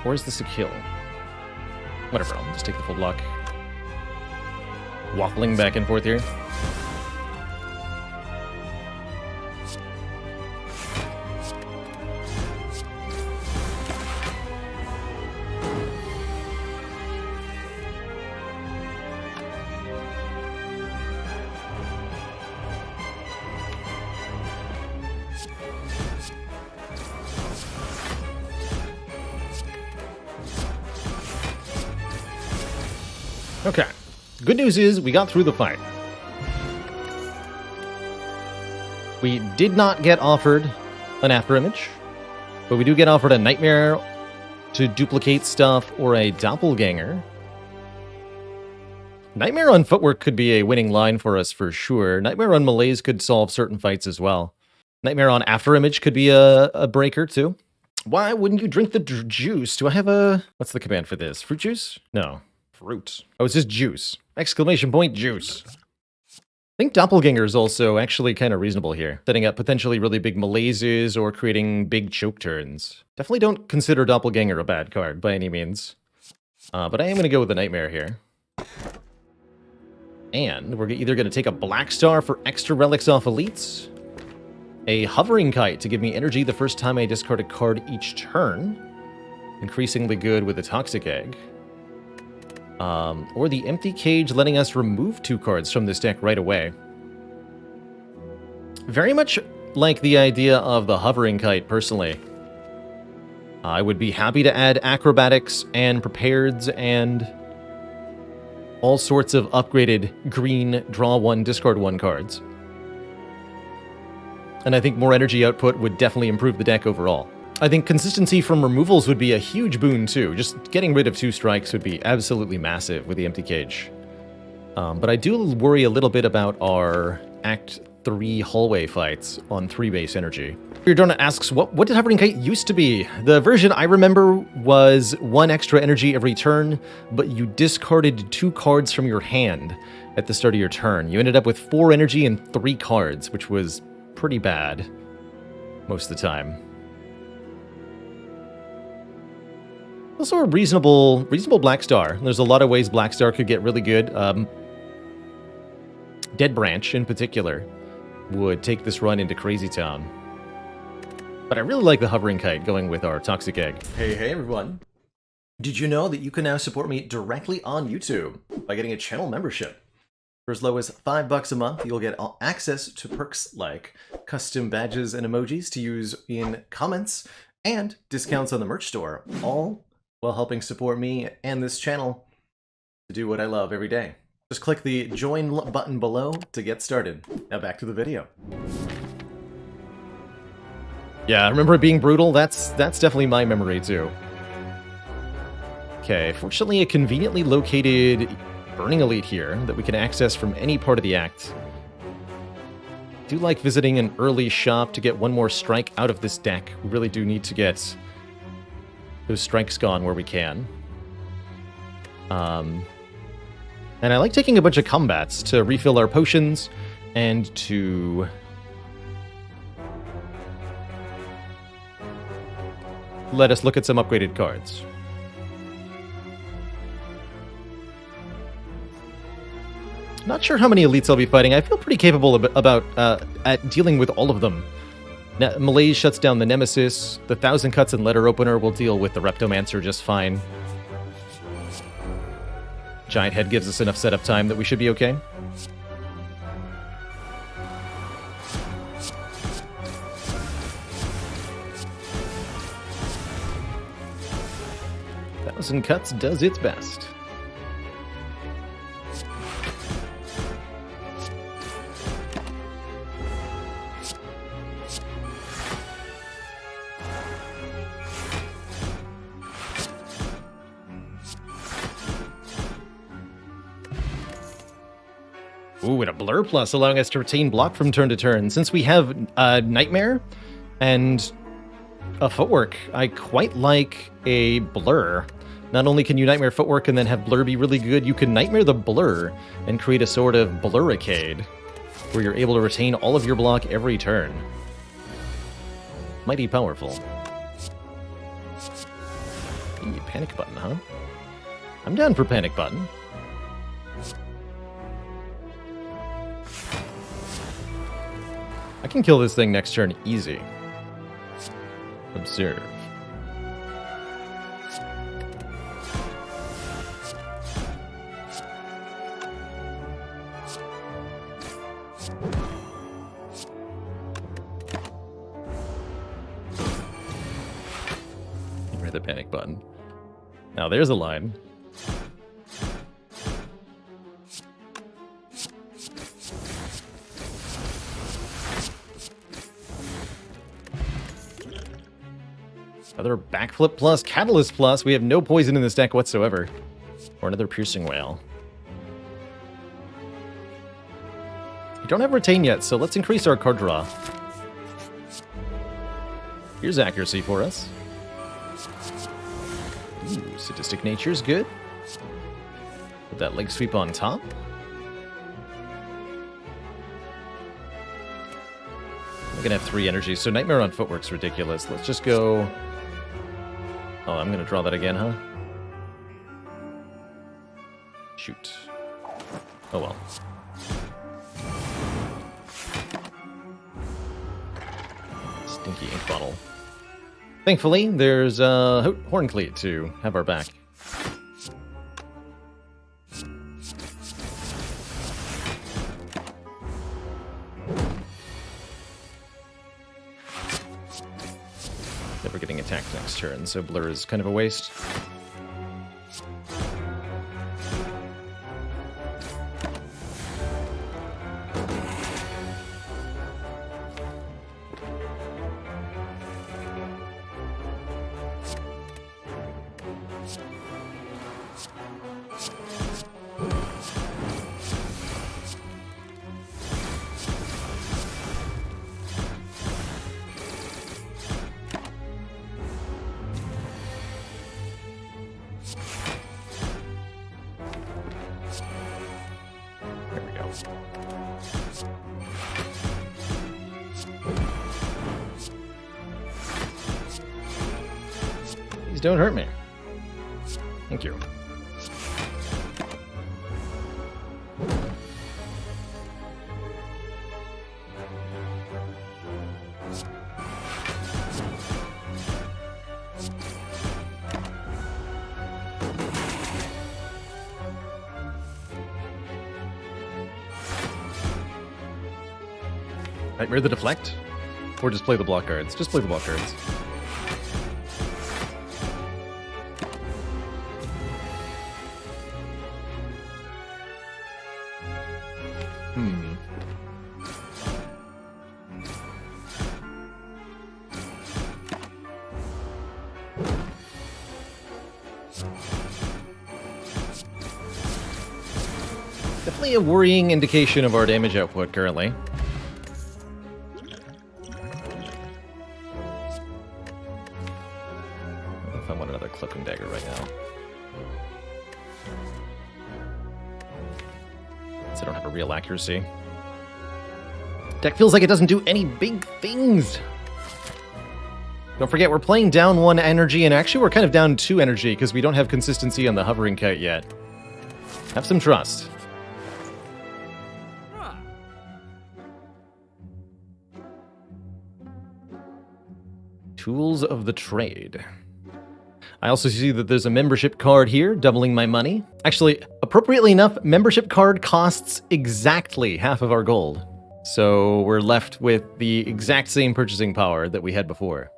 Or is this a kill? Whatever, I'll just take the full block. Waffling back and forth here. Okay. Good news is we got through the fight. We did not get offered an afterimage, but we do get offered a nightmare to duplicate stuff or a doppelganger. Nightmare on footwork could be a winning line for us for sure. Nightmare on malaise could solve certain fights as well. Nightmare on afterimage could be a breaker too. Why wouldn't you drink the juice? Do I have a... What's the command for this? Fruit juice? No. Fruit. Oh, it's just juice. Exclamation point juice. I think Doppelganger is also actually kind of reasonable here. Setting up potentially really big malaises or creating big choke turns. Definitely don't consider Doppelganger a bad card by any means. But I am going to go with the Nightmare here. And we're either going to take a Black Star for extra relics off elites, a Hovering Kite to give me energy the first time I discard a card each turn, increasingly good with a Toxic Egg, or the Empty Cage letting us remove 2 cards from this deck right away. Very much like the idea of the Hovering Kite, personally. I would be happy to add Acrobatics and Prepareds and all sorts of upgraded green draw 1, discard 1 cards. And I think more energy output would definitely improve the deck overall. I think consistency from removals would be a huge boon too. Just getting rid of 2 strikes would be absolutely massive with the Empty Cage. But I do worry a little bit about our Act 3 hallway fights on 3 base energy. Yordona asks, what did Hovering Kite used to be? The version I remember was 1 extra energy every turn, but you discarded 2 cards from your hand at the start of your turn. You ended up with 4 energy and 3 cards, which was pretty bad most of the time. Also a reasonable Black Star. There's a lot of ways Black Star could get really good. Dead Branch, in particular, would take this run into Crazy Town. But I really like the Hovering Kite going with our Toxic Egg. Hey everyone. Did you know that you can now support me directly on YouTube by getting a channel membership? For as low as $5 a month, you'll get access to perks like custom badges and emojis to use in comments and discounts on the merch store, all while helping support me and this channel to do what I love every day. Just click the join button below to get started. Now back to the video. Yeah, I remember it being brutal. That's definitely my memory too. Okay, fortunately a conveniently located Burning Elite here that we can access from any part of the act. I do like visiting an early shop to get one more strike out of this deck. We really do need to get those strikes gone where we can. And I like taking a bunch of combats to refill our potions and to let us look at some upgraded cards. Not sure how many elites I'll be fighting. I feel pretty capable at dealing with all of them. Malaise shuts down the Nemesis. The Thousand Cuts and Letter Opener will deal with the Reptomancer just fine. Giant Head gives us enough setup time that we should be okay. Thousand Cuts does its best. Ooh, and a Blur Plus, allowing us to retain block from turn to turn. Since we have Nightmare and a Footwork, I quite like a Blur. Not only can you Nightmare Footwork and then have Blur be really good, you can Nightmare the Blur and create a sort of Blurricade, where you're able to retain all of your block every turn. Mighty powerful. Ooh, Panic Button, huh? I'm down for Panic Button. I can kill this thing next turn easy. Observe. Where's the Panic Button? Now there's a line. Another Backflip Plus, Catalyst Plus. We have no poison in this deck whatsoever. Or another Piercing Wail. We don't have Retain yet, so let's increase our card draw. Here's accuracy for us. Ooh, Sadistic Nature's good. Put that Leg Sweep on top. We're gonna have 3 energies, so Nightmare on Footwork's ridiculous. Let's just go... Oh, I'm gonna draw that again, huh? Shoot. Oh well. Stinky ink bottle. Thankfully, there's Horncleat to have our back. Never getting attacked next turn, so Blur is kind of a waste. Please don't hurt me. Thank you. Nightmare the deflect? Or just play the block cards? Just play the block cards. Definitely a worrying indication of our damage output currently. I want another cloak and dagger right now. So I don't have a real accuracy. Deck feels like it doesn't do any big things. Don't forget, we're playing down 1 energy, and actually we're kind of down 2 energy because we don't have consistency on the hovering kite yet. Have some trust. Tools of the Trade. I also see that there's a membership card here, doubling my money. Actually, appropriately enough, membership card costs exactly half of our gold. So we're left with the exact same purchasing power that we had before.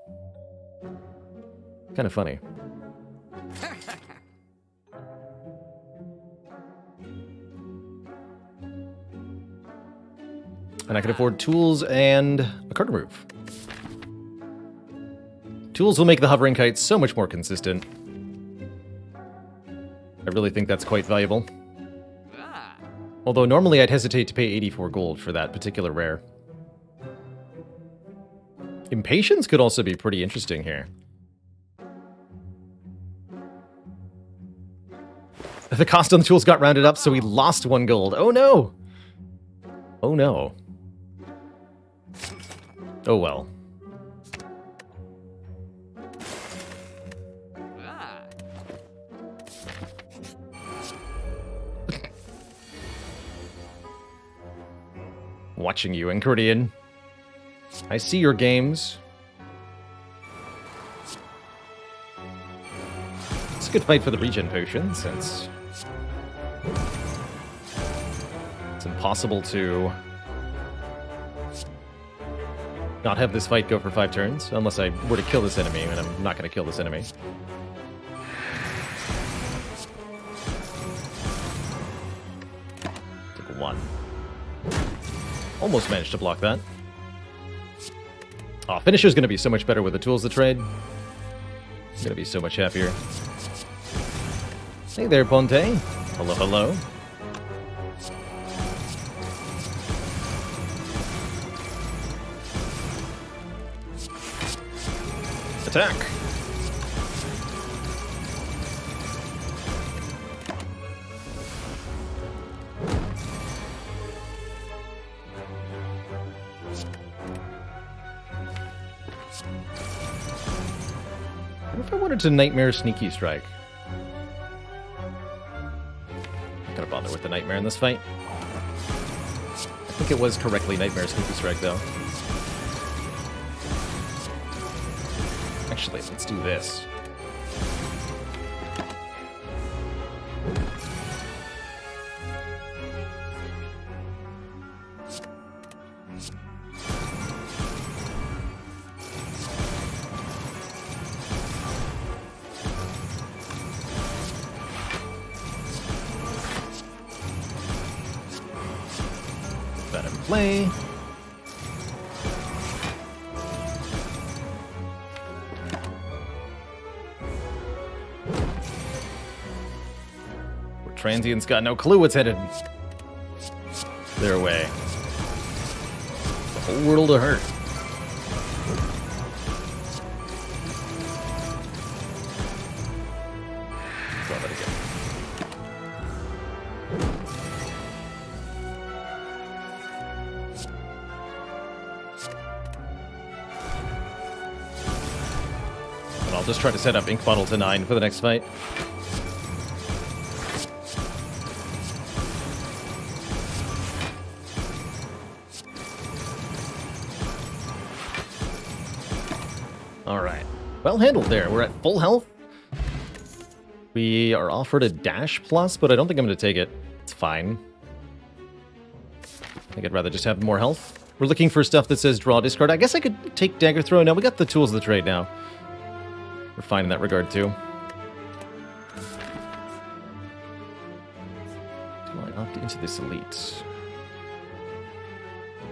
Kind of funny. And I can afford tools and a card remove. Tools will make the hovering kite so much more consistent. I really think that's quite valuable. Although normally I'd hesitate to pay 84 gold for that particular rare. Impatience could also be pretty interesting here. The cost on the tools got rounded up, so we lost 1 gold. Oh no! Oh no. Oh well. Watching you, Encardian. I see your games. It's a good fight for the regen potion, since it's impossible to not have this fight go for 5 turns, unless I were to kill this enemy, and I'm not going to kill this enemy. Take 1. Almost managed to block that. Oh, Finisher's going to be so much better with the tools to trade. I'm going to be so much happier. Hey there, Ponte. Hello, hello. Attack. What if I wanted to Nightmare Sneaky Strike? Not gonna bother with the Nightmare in this fight. I think it was correctly Nightmare Sneaky Strike, though. Actually, let's do this. Let him play. Transient's got no clue what's headed their way. The whole world of hurt. Draw that again. I'll just try to set up Ink Bottle to 9 for the next fight. Alright. Well handled there. We're at full health. We are offered a dash plus, but I don't think I'm going to take it. It's fine. I think I'd rather just have more health. We're looking for stuff that says draw discard. I guess I could take Dagger Throw. No, we got the tools of the trade now. We're fine in that regard, too. Do I opt into this elite?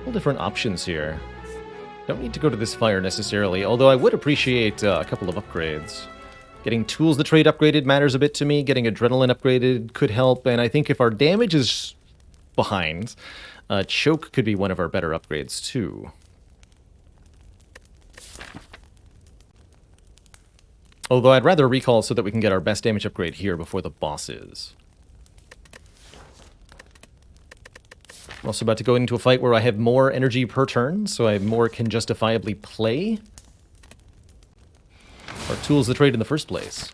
All different options here. Don't need to go to this fire necessarily, although I would appreciate a couple of upgrades. Getting tools the trade upgraded matters a bit to me. Getting adrenaline upgraded could help, and I think if our damage is behind, choke could be one of our better upgrades too. Although I'd rather recall so that we can get our best damage upgrade here before the bosses. I'm also about to go into a fight where I have more energy per turn, so I more can justifiably play our tools the trade in the first place.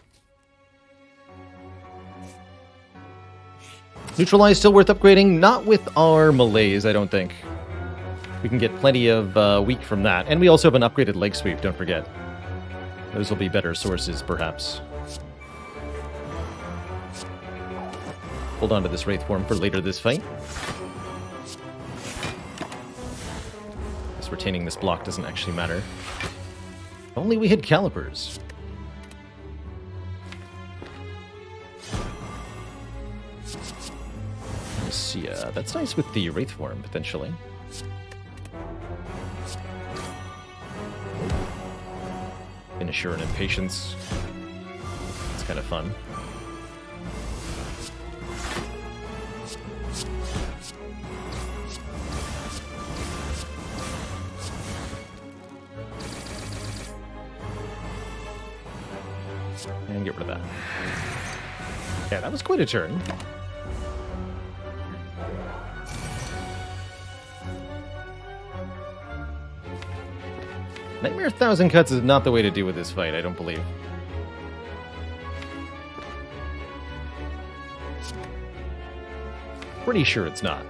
Neutralize still worth upgrading, not with our melees, I don't think. We can get plenty of weak from that, and we also have an upgraded leg sweep, don't forget. Those will be better sources, perhaps. Hold on to this Wraith form for later this fight. Guess retaining this block doesn't actually matter. If only we had calipers. Let's see, that's nice with the Wraith form, potentially. Finisher and Impatience. It's kind of fun. And get rid of that. Yeah, that was quite a turn. Nightmare 1,000 Cuts is not the way to deal with this fight, I don't believe. Pretty sure it's not.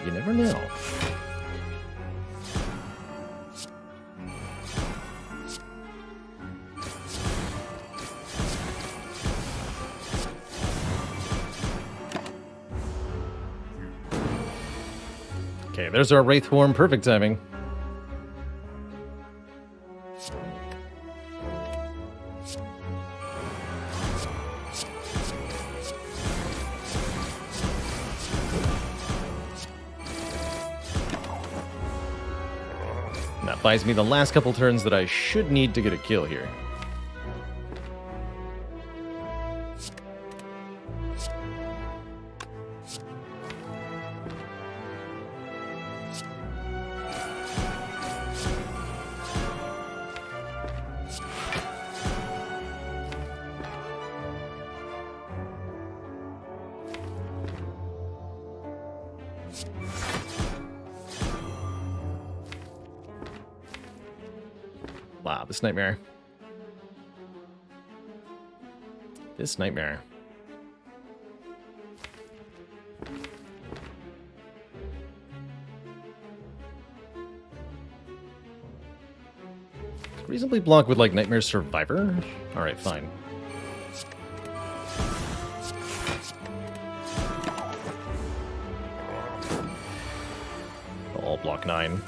You never know. Okay, there's our Wraith form. Perfect timing. That buys me the last couple turns that I should need to get a kill here. Wow, this nightmare. This nightmare. Reasonably blocked with, like, Nightmare Survivor? Alright, fine. All block 9.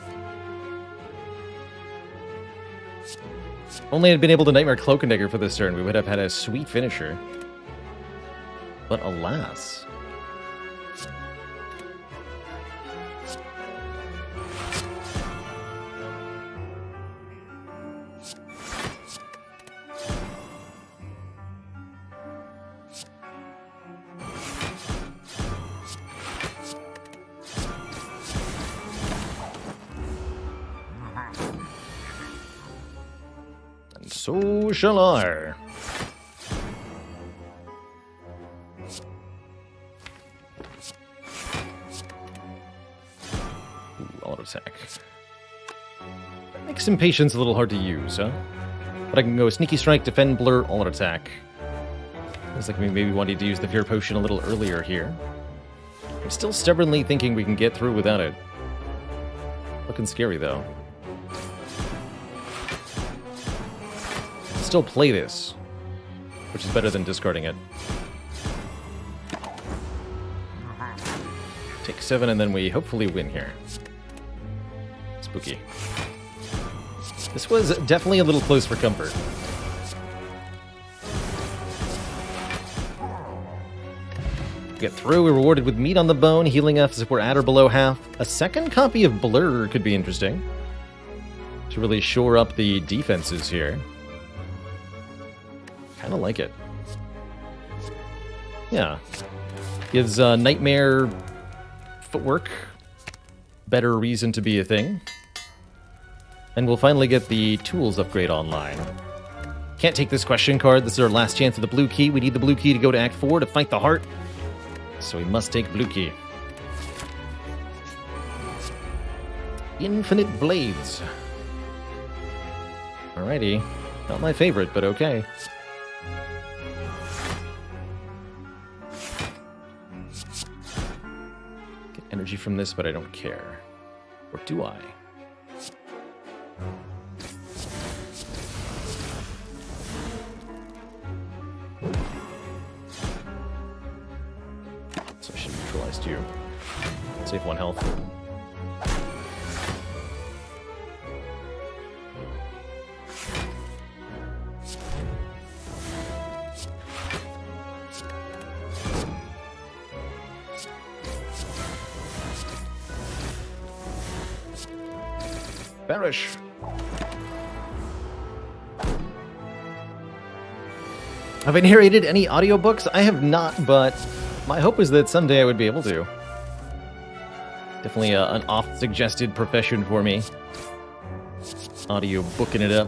Only had been able to Nightmare Cloak and Dagger for this turn, we would have had a sweet finisher. But alas. So shall I. Ooh, auto attack. Makes Impatience a little hard to use, huh? But I can go Sneaky Strike, Defend, Blur, All Out Attack. Looks like we maybe wanted to use the Fear Potion a little earlier here. I'm still stubbornly thinking we can get through without it. Looking scary, though. Still play this, which is better than discarding it. Take 7, and then we hopefully win here. Spooky. This was definitely a little close for comfort. Get through, we're rewarded with meat on the bone, healing us if we're at or below half. A second copy of Blur could be interesting to really shore up the defenses here. Kind of like it. Yeah. Gives Nightmare footwork better reason to be a thing. And we'll finally get the tools upgrade online. Can't take this question card. This is our last chance of the blue key. We need the blue key to go to Act 4 to fight the heart. So we must take blue key. Infinite Blades. Alrighty. Not my favorite, but okay. Get energy from this, but I don't care. Or do I? So I should have neutralized you. Save 1 health. Perish. Have I narrated any audiobooks? I have not, but my hope is that someday I would be able to. Definitely an oft-suggested profession for me. Audio booking it up.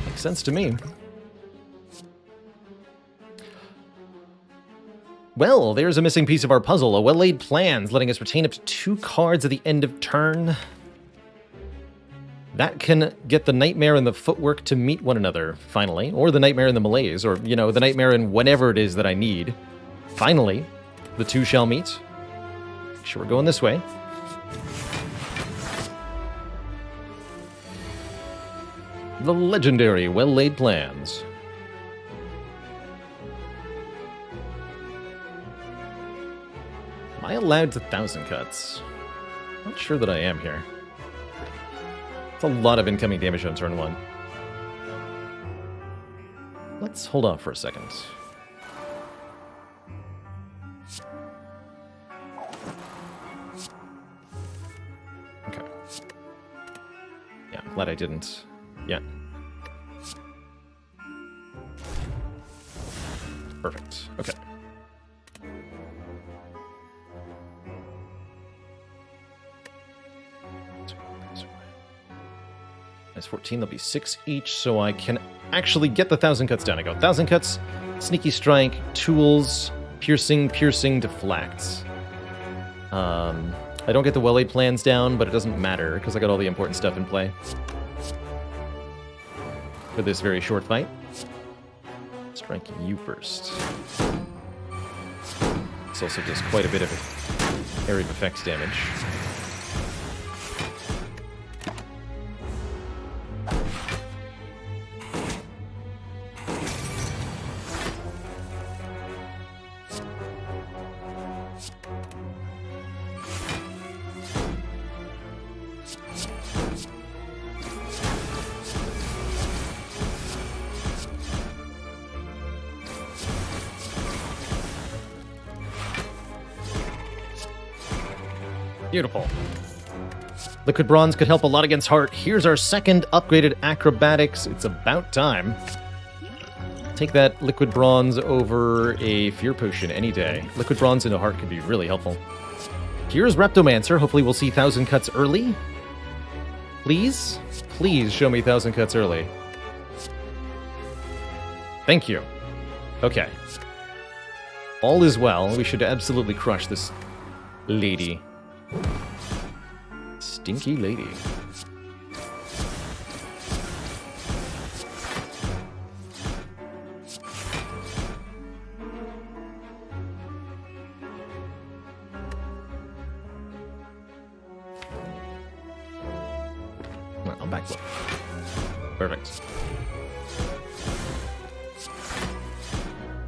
Makes sense to me. Well, there's a missing piece of our puzzle. A well-laid plans, letting us retain up to 2 cards at the end of turn. That can get the Nightmare and the Footwork to meet one another, finally. Or the Nightmare and the Malaise, or, you know, the Nightmare and whatever it is that I need. Finally, the 2 shall meet. Make sure we're going this way. The legendary well-laid plans. Am I allowed to 1,000 cuts? Not sure that I am here. It's a lot of incoming damage on turn 1. Let's hold off for a second. Okay. Yeah, I'm glad I didn't. Yeah. Perfect. Okay. Minus 14, there'll be 6 each, so I can actually get the 1,000 cuts down. I go 1,000 cuts, Sneaky Strike, Tools, Piercing, Deflect. I don't get the well-laid plans down, but it doesn't matter, because I got all the important stuff in play for this very short fight. Striking you first. This also does quite a bit of area of effects damage. Beautiful. Liquid Bronze could help a lot against Heart. Here's our second upgraded Acrobatics. It's about time. Take that Liquid Bronze over a Fear Potion any day. Liquid Bronze into Heart could be really helpful. Here's Reptomancer. Hopefully we'll see 1,000 cuts early. Please? Please show me 1,000 cuts early. Thank you. Okay. All is well. We should absolutely crush this lady. Stinky lady. Well, back flip. Perfect.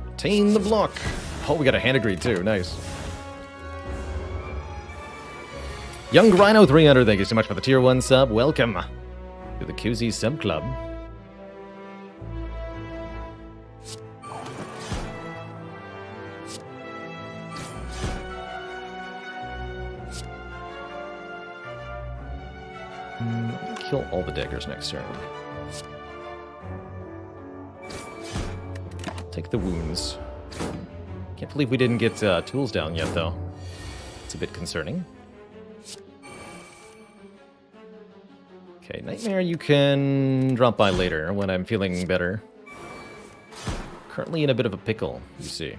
Obtain the block. Oh, we got a hand agreed too. Nice. Young Rhino 300, thank you so much for the tier 1 sub. Welcome to the Cozy Sub Club. Kill all the daggers next turn. Take the wounds. Can't believe we didn't get tools down yet, though. It's a bit concerning. Okay, Nightmare you can drop by later when I'm feeling better. Currently in a bit of a pickle, you see.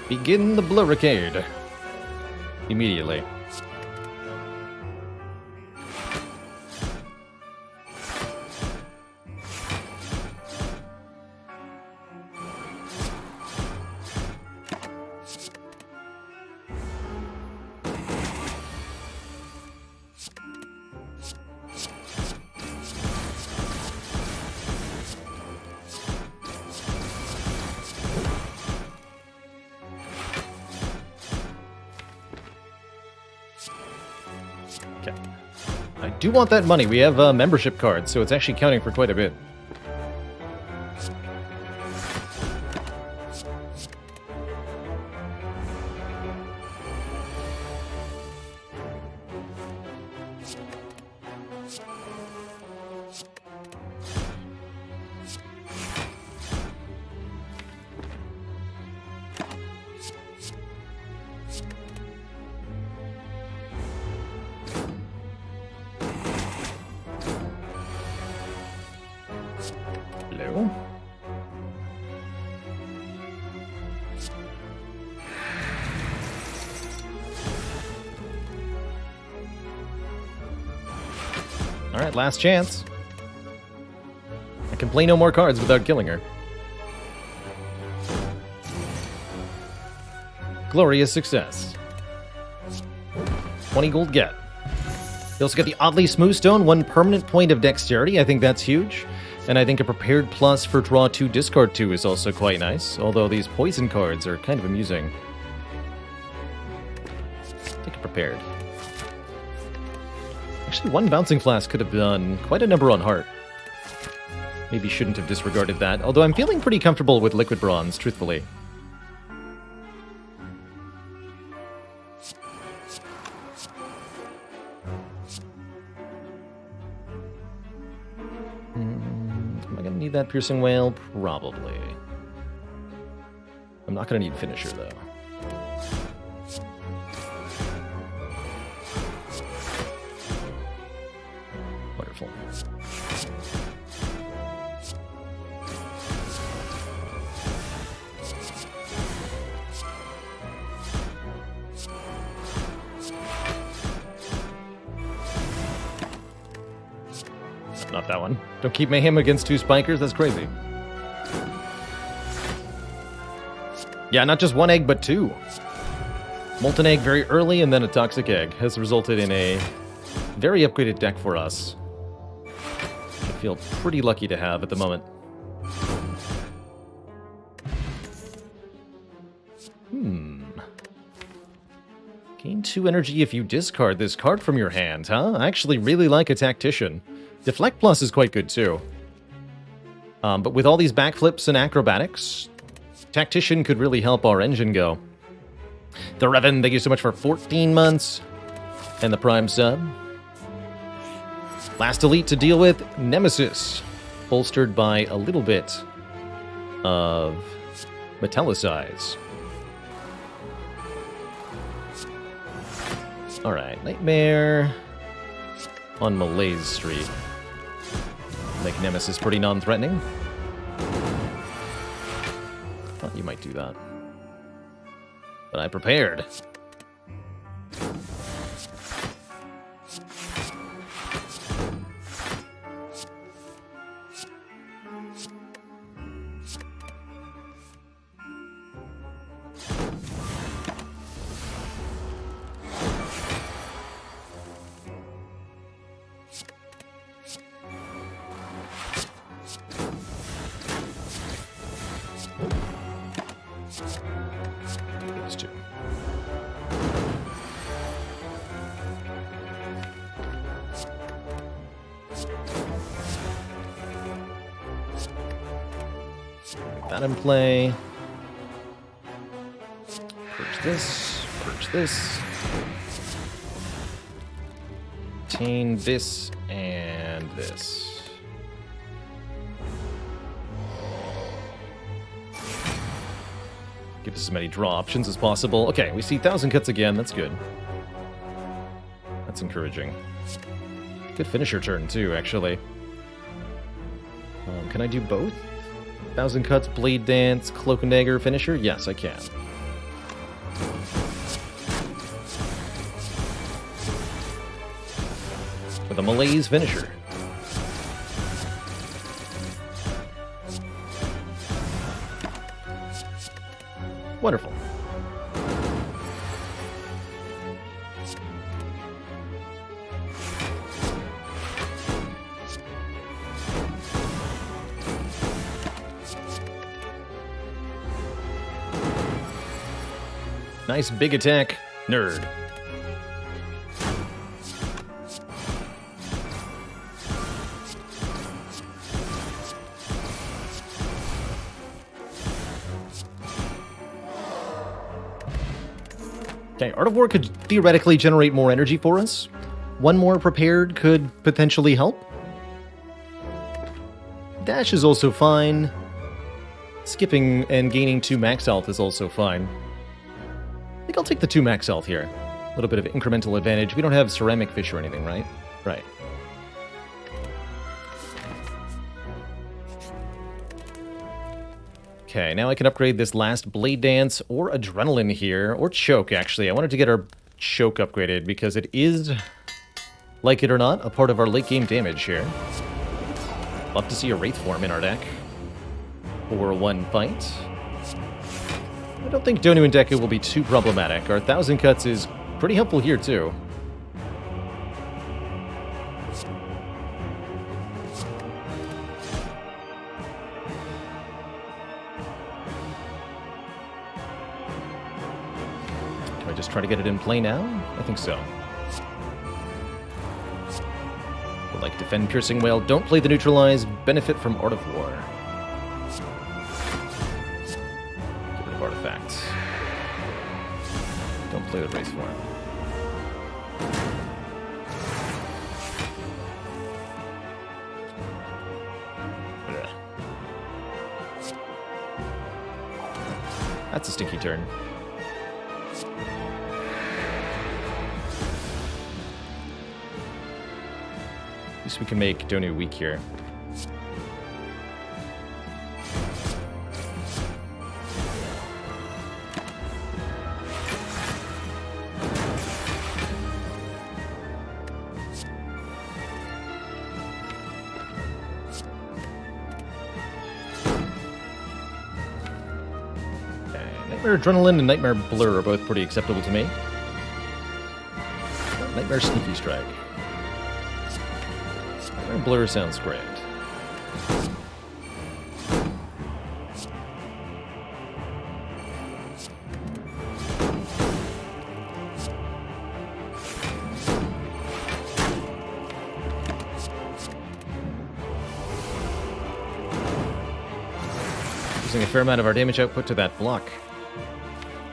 Begin the Blurricade. Immediately. I do want that money. We have membership cards, so it's actually counting for quite a bit. Hello? Alright, last chance. I can play no more cards without killing her. Glorious success. 20 gold get. You also get the Oddly Smooth Stone, 1 permanent point of dexterity. I think that's huge. And I think a Prepared Plus for Draw 2, Discard 2 is also quite nice, although these poison cards are kind of amusing. Take a Prepared. Actually, 1 Bouncing Flask could have done quite a number on Heart. Maybe shouldn't have disregarded that, although I'm feeling pretty comfortable with Liquid Bronze, truthfully. Am I going to need that Piercing Wail? Probably. I'm not going to need Finisher, though. Wonderful. Not that one. Don't keep Mayhem against 2 Spikers, that's crazy. Yeah, not just 1 egg, but 2. Molten Egg very early, and then a Toxic Egg has resulted in a very upgraded deck for us. I feel pretty lucky to have at the moment. Gain 2 energy if you discard this card from your hand, huh? I actually really like a Tactician. Deflect Plus is quite good, too. But with all these backflips and acrobatics, Tactician could really help our engine go. The Revan, thank you so much for 14 months. And the Prime sub. Last elite to deal with, Nemesis. Bolstered by a little bit of Metallicize. Alright, Nightmare on Malaise Street. Make Nemesis pretty non-threatening. Thought you might do that. But I prepared. That in play. Purge this. Obtain this and this. Give us as many draw options as possible. Okay, we see 1,000 cuts again. That's good. That's encouraging. Good finisher turn, too, actually. Can I do both? 1,000 cuts, Blade Dance, Cloak and Dagger finisher? Yes, I can. With a Malaise finisher. Wonderful. Nice big attack, nerd. Okay, Art of War could theoretically generate more energy for us. One more prepared could potentially help. Dash is also fine. Skipping and gaining 2 max health is also fine. I think I'll take the 2 max health here. A little bit of incremental advantage. We don't have Ceramic Fish or anything, right? Right. Okay, now I can upgrade this last Blade Dance or Adrenaline here, or Choke, actually. I wanted to get our Choke upgraded because it is, like it or not, a part of our late game damage here. Love to see a Wraith form in our deck for one fight. I don't think Donu and Deku will be too problematic. Our 1,000 cuts is pretty helpful here, too. Do I just try to get it in play now? I think so. Would like Defend Piercing Wail. Don't play the Neutralize. Benefit from Art of War. Artifacts. Don't play the Wraith form. That's a stinky turn. At least we can make Donu weak here. Nightmare Adrenaline and Nightmare Blur are both pretty acceptable to me. Nightmare Sneaky Strike. Nightmare Blur sounds great. Using a fair amount of our damage output to that block.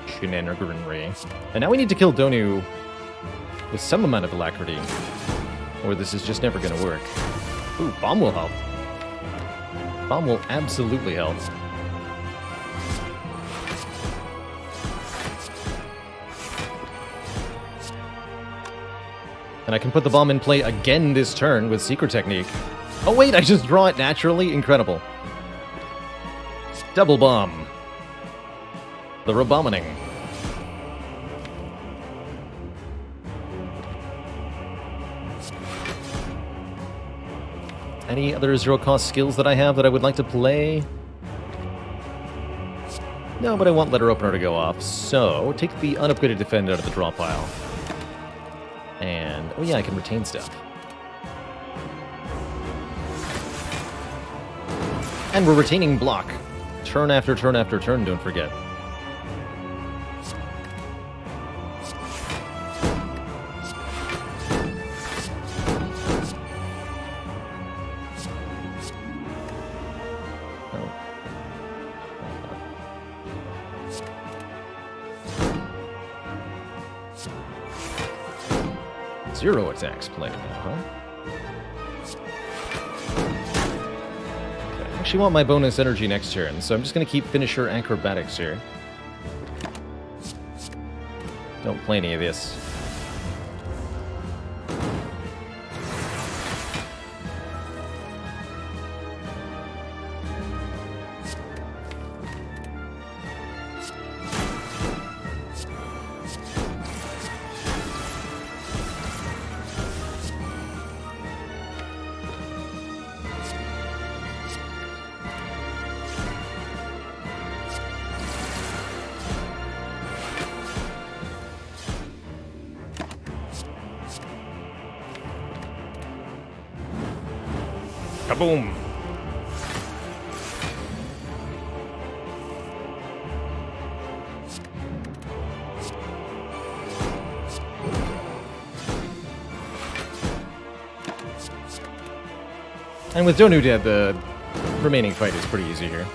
Shenaniganry. And now we need to kill Donu with some amount of alacrity, or this is just never going to work. Ooh, bomb will help. Bomb will absolutely help. And I can put the bomb in play again this turn with Secret Technique. Oh wait, I just draw it naturally? Incredible. Double bomb. The Rebomining. Any other zero-cost skills that I have that I would like to play? No, but I want Letter Opener to go off, so take the unupgraded Defend out of the draw pile. And, oh yeah, I can retain stuff. And we're retaining block. Turn after turn after turn, don't forget. Zero attacks played now, huh? Okay, I actually want my bonus energy next turn, so I'm just going to keep Finisher Acrobatics here. Don't play any of this. Kaboom! And with Donu dead, the remaining fight is pretty easy here.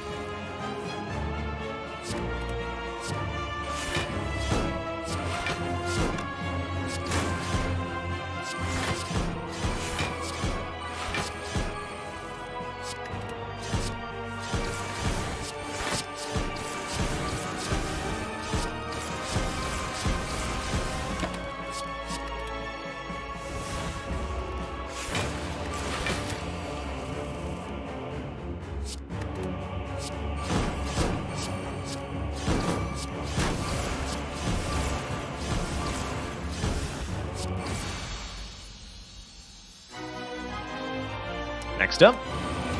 Next up,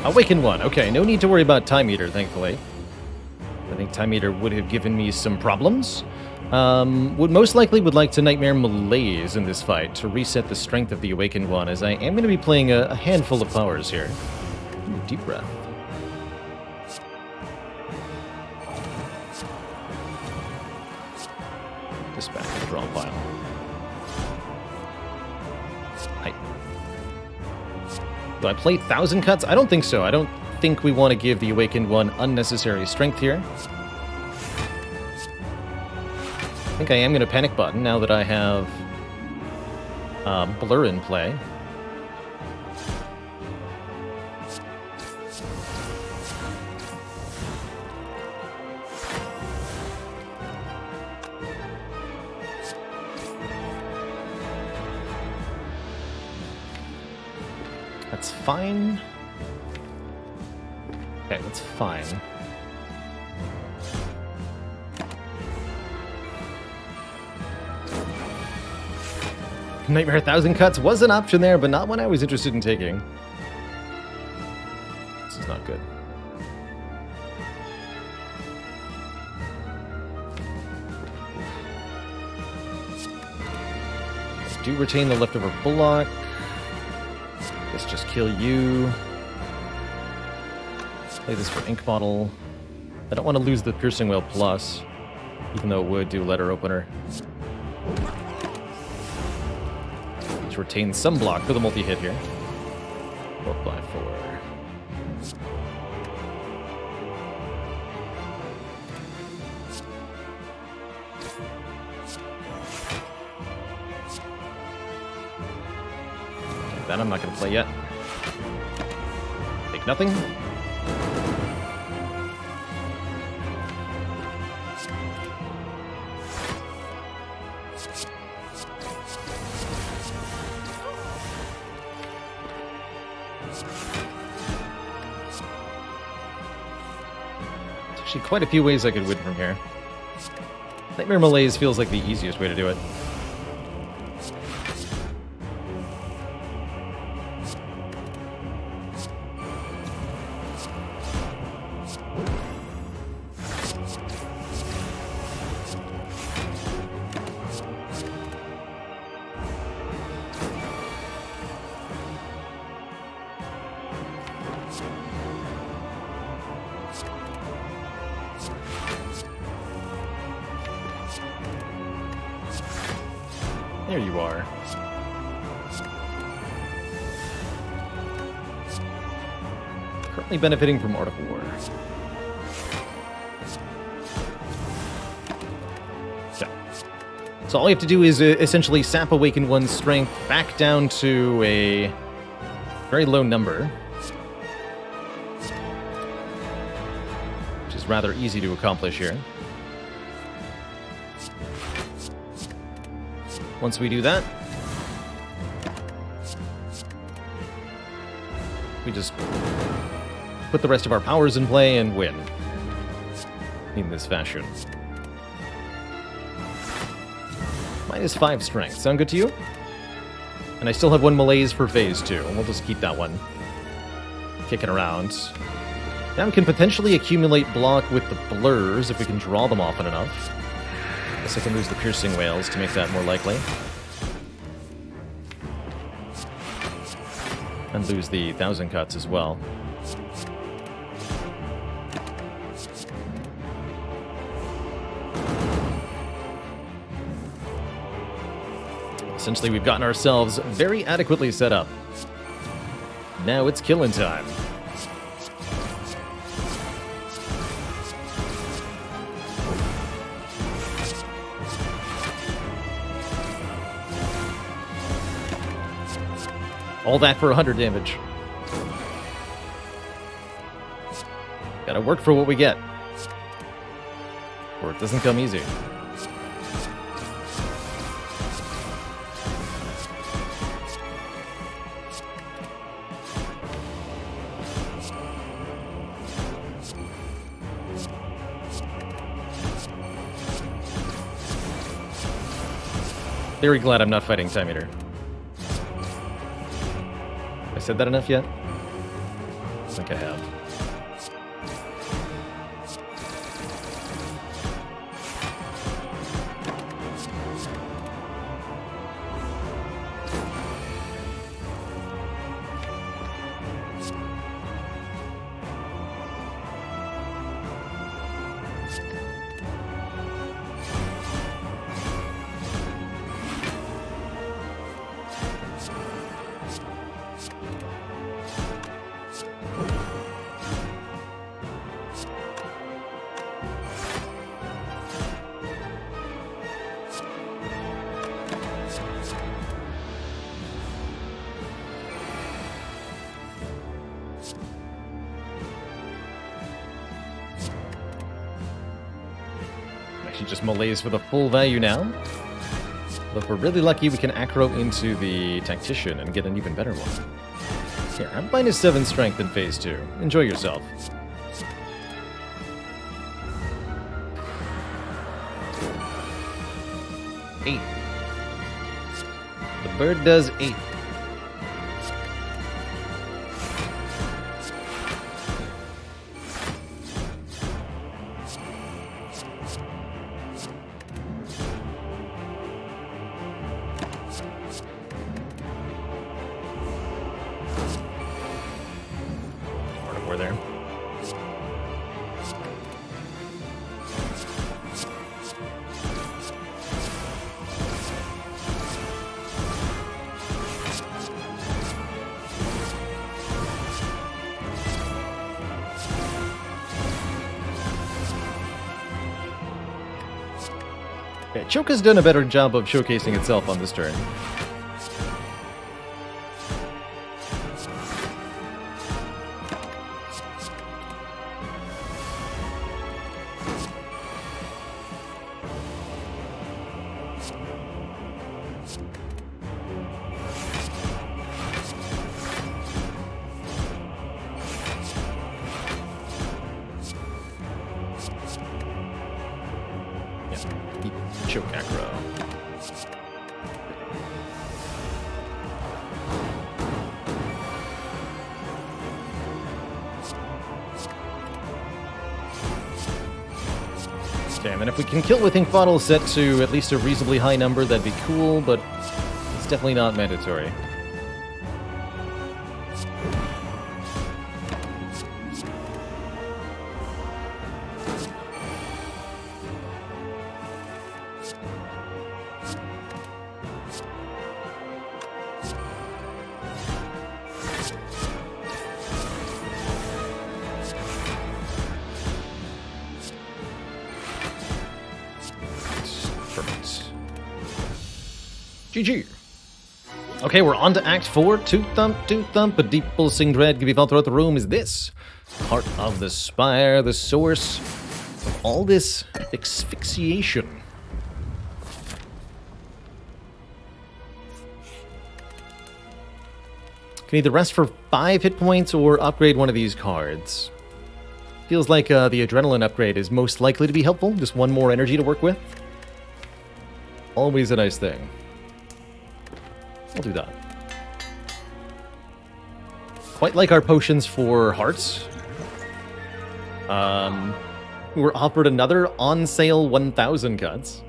Awaken 1. Okay, no need to worry about Time Eater, thankfully. I think Time Eater would have given me some problems. Would most likely like to Nightmare Malaise in this fight to reset the strength of the Awakened One, as I am going to be playing a handful of powers here. Ooh, deep breath. This back in the draw pile. Do I play 1,000 cuts? I don't think so. I don't think we want to give the Awakened One unnecessary strength here. I think I am going to Panic Button now that I have Blur in play. That's fine. Okay, that's fine. Nightmare 1,000 Cuts was an option there, but not one I was interested in taking. This is not good. I do retain the leftover block. Let's just kill you. Play this for Ink Bottle. I don't want to lose the Piercing Whale Plus, even though it would do Letter Opener. Let's retain some block for the multi-hit here. Multiply 4. That I'm not going to play yet. Take nothing. There's actually quite a few ways I could win from here. Nightmare Malaise feels like the easiest way to do it. There you are. Currently benefiting from Art of War. So all you have to do is essentially sap awaken one's strength back down to a very low number. Which is rather easy to accomplish here. Once we do that, we just put the rest of our powers in play and win in this fashion. -5 strength. Sound good to you? And I still have 1 malaise for phase 2, and we'll just keep that one kicking around. Now we can potentially accumulate block with the blurs if we can draw them often enough. Guess I can lose the piercing whales to make that more likely. And lose the 1,000 cuts as well. Essentially, we've gotten ourselves very adequately set up. Now it's killing time. All that for 100 damage. Gotta work for what we get. Or it doesn't come easy. Very glad I'm not fighting Time Eater. Have I said that enough yet? I think I have. Just malaise for the full value now. But if we're really lucky, we can acro into the Tactician and get an even better one. Here, I'm -7 strength in phase 2. Enjoy yourself. Eight. The bird does 8. There. Okay, Choka's done a better job of showcasing itself on this turn. choke aggro. Damn, and if we can kill with Ink Bottle set to at least a reasonably high number, that'd be cool, but it's definitely not mandatory. GG. Okay, we're on to Act 4. Toot thump, a deep pulsing dread can be felt throughout the room. Is this Heart of the Spire, the source of all this asphyxiation? Can either rest for 5 hit points or upgrade one of these cards. Feels like the Adrenaline upgrade is most likely to be helpful. Just one more energy to work with. Always a nice thing. I'll do that. Quite like our potions for hearts. We were offered another on-sale 1,000 cuts.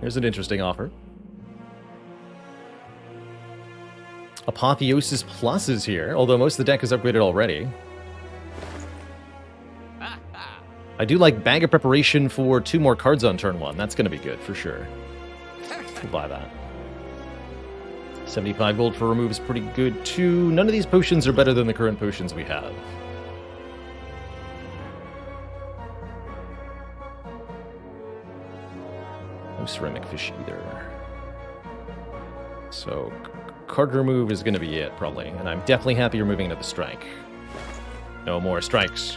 There's an interesting offer. Apotheosis Plus is here, although most of the deck is upgraded already. I do like Bag of Preparation for 2 more cards on turn 1. That's going to be good, for sure. We'll buy that. 75 gold for remove is pretty good, too. None of these potions are better than the current potions we have. No ceramic fish either. So, card remove is going to be it, probably. And I'm definitely happy you're moving into the strike. No more strikes.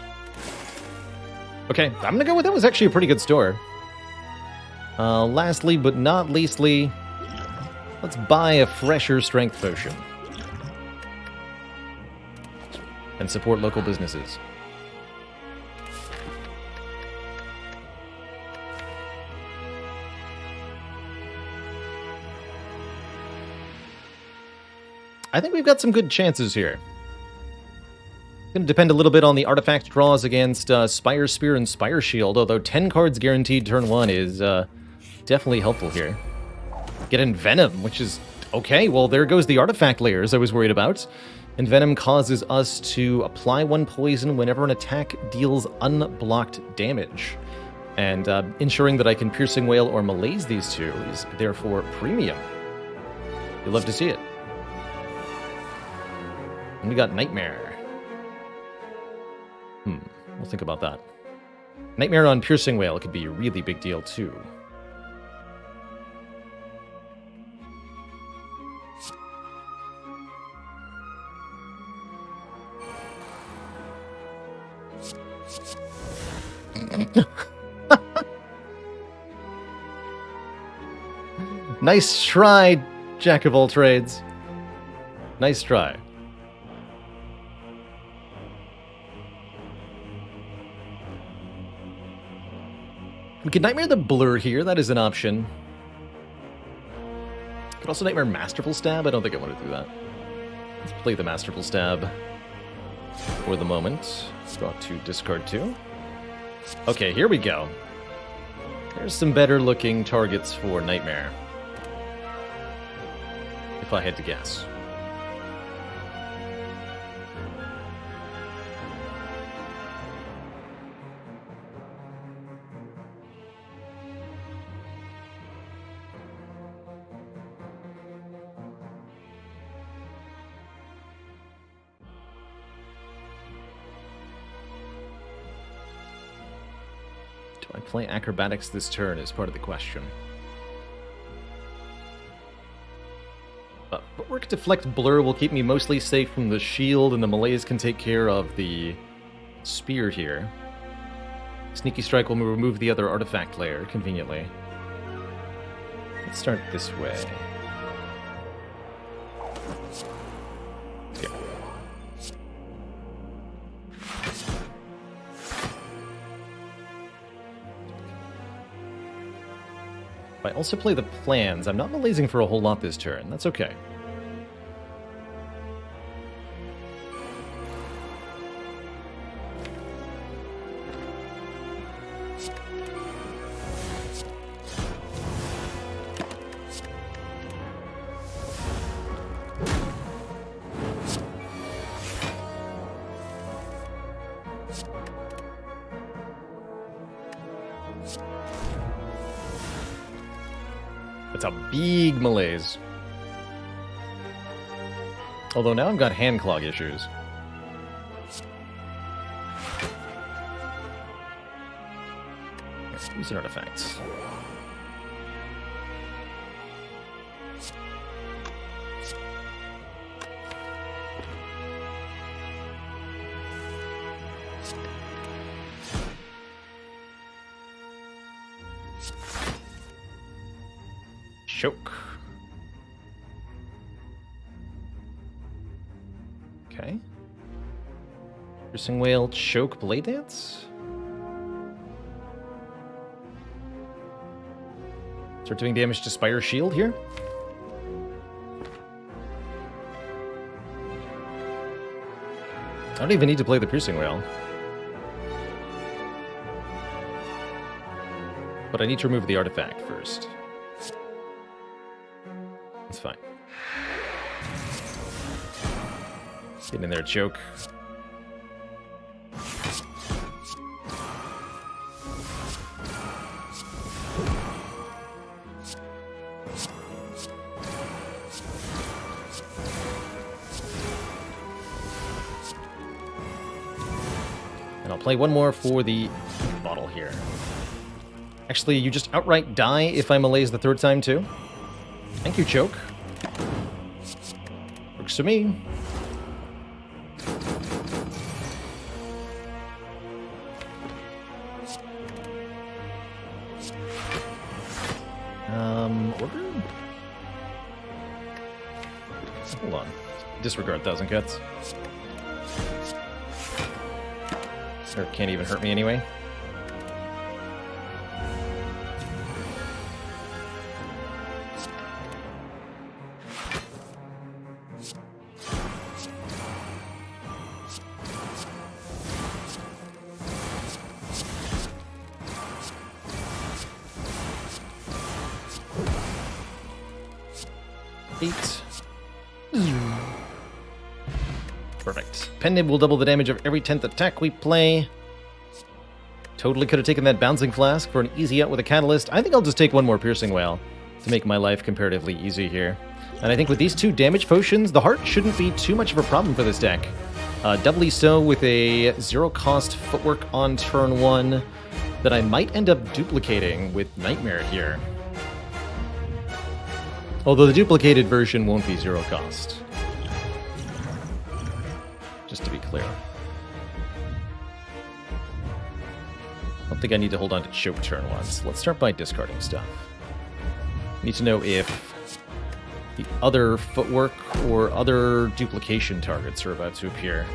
Okay, I'm going to go with that was actually a pretty good store. Lastly, but not leastly, let's buy a fresher strength potion. And support local businesses. I think we've got some good chances here. It's going to depend a little bit on the artifact draws against Spire Spear and Spire Shield, although 10 cards guaranteed turn 1 is definitely helpful here. Get Envenom, which is okay. Well, there goes the artifact layers I was worried about. Envenom causes us to apply 1 poison whenever an attack deals unblocked damage. And ensuring that I can Piercing Wail or Malaise these 2 is therefore premium. You'll love to see it. And we got Nightmare. We'll think about that. Nightmare on Piercing Wail could be a really big deal, too. Nice try, Jack of all trades. Nice try. We could Nightmare the Blur here, that is an option. Could also Nightmare Masterful Stab, I don't think I want to do that. Let's play the Masterful Stab for the moment. Draw 2, discard 2. Okay, here we go. There's some better looking targets for Nightmare. If I had to guess. I play Acrobatics this turn is part of the question. Footwork Deflect Blur will keep me mostly safe from the shield, and the Malaise can take care of the spear here. Sneaky Strike will remove the other artifact layer, conveniently. Let's start this way. Yeah. If I also play the plans, I'm not malazing for a whole lot this turn. That's okay. That's a big malaise. Although now I've got hand clog issues. Use an artifact. Choke. Okay. Piercing Whale, Choke, Blade Dance? Start doing damage to Spire Shield here? I don't even need to play the Piercing Whale. But I need to remove the artifact first. That's fine. Get in there, Choke. And I'll play one more for the bottle here. Actually, you just outright die if I malaise the third time, too. Thank you, Choke. Works for me. Order? Hold on. Disregard 1,000 Cuts. Or can't even hurt me anyway. Perfect. Pendant will double the damage of every 10th attack we play. Totally could have taken that Bouncing Flask for an easy out with a Catalyst. I think I'll just take one more Piercing Whale to make my life comparatively easy here. And I think with these 2 damage potions, the heart shouldn't be too much of a problem for this deck. Doubly so with a 0-cost footwork on turn 1 that I might end up duplicating with Nightmare here. Although the duplicated version won't be 0 cost. Just to be clear. I don't think I need to hold on to Choke turn 1, so let's start by discarding stuff. Need to know if the other footwork or other duplication targets are about to appear.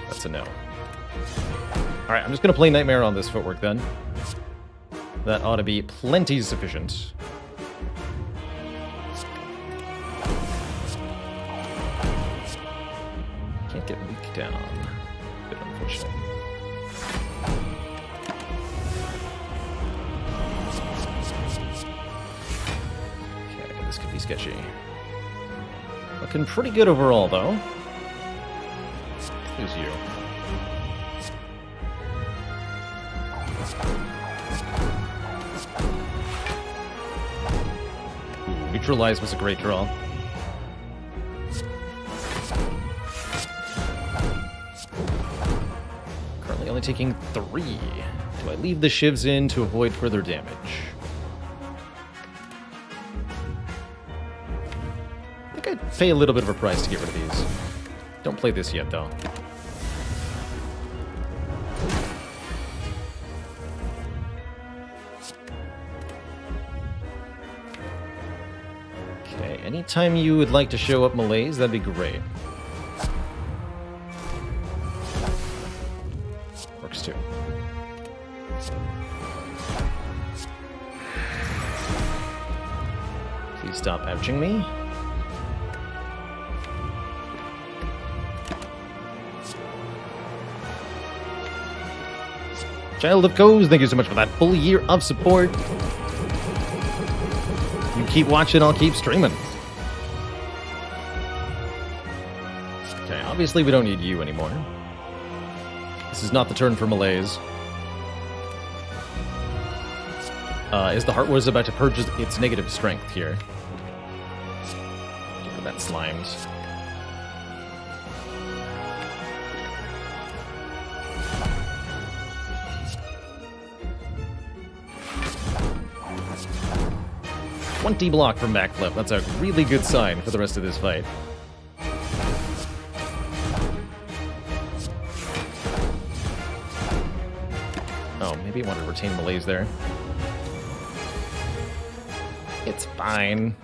That's a no. Alright, I'm just going to play Nightmare on this footwork then. That ought to be plenty sufficient. Can't get Leak down. A bit unfortunate. Okay, this could be sketchy. Looking pretty good overall, though. Who's you? Ooh, Neutralize was a great draw. Currently only taking 3. Do I leave the shivs in to avoid further damage? I think I'd pay a little bit of a price to get rid of these. Don't play this yet, though. Anytime you would like to show up Malaise, that'd be great. Works too. Please stop ouching me. Child of Coes, thank you so much for that full year of support. You keep watching, I'll keep streaming. Okay, obviously we don't need you anymore. This is not the turn for Malaise. Is the Heart Wars about to purge its negative strength here? Get rid of that slimes. Block from backflip. That's a really good sign for the rest of this fight. Oh, maybe I wanted to retain Malaise there. It's fine.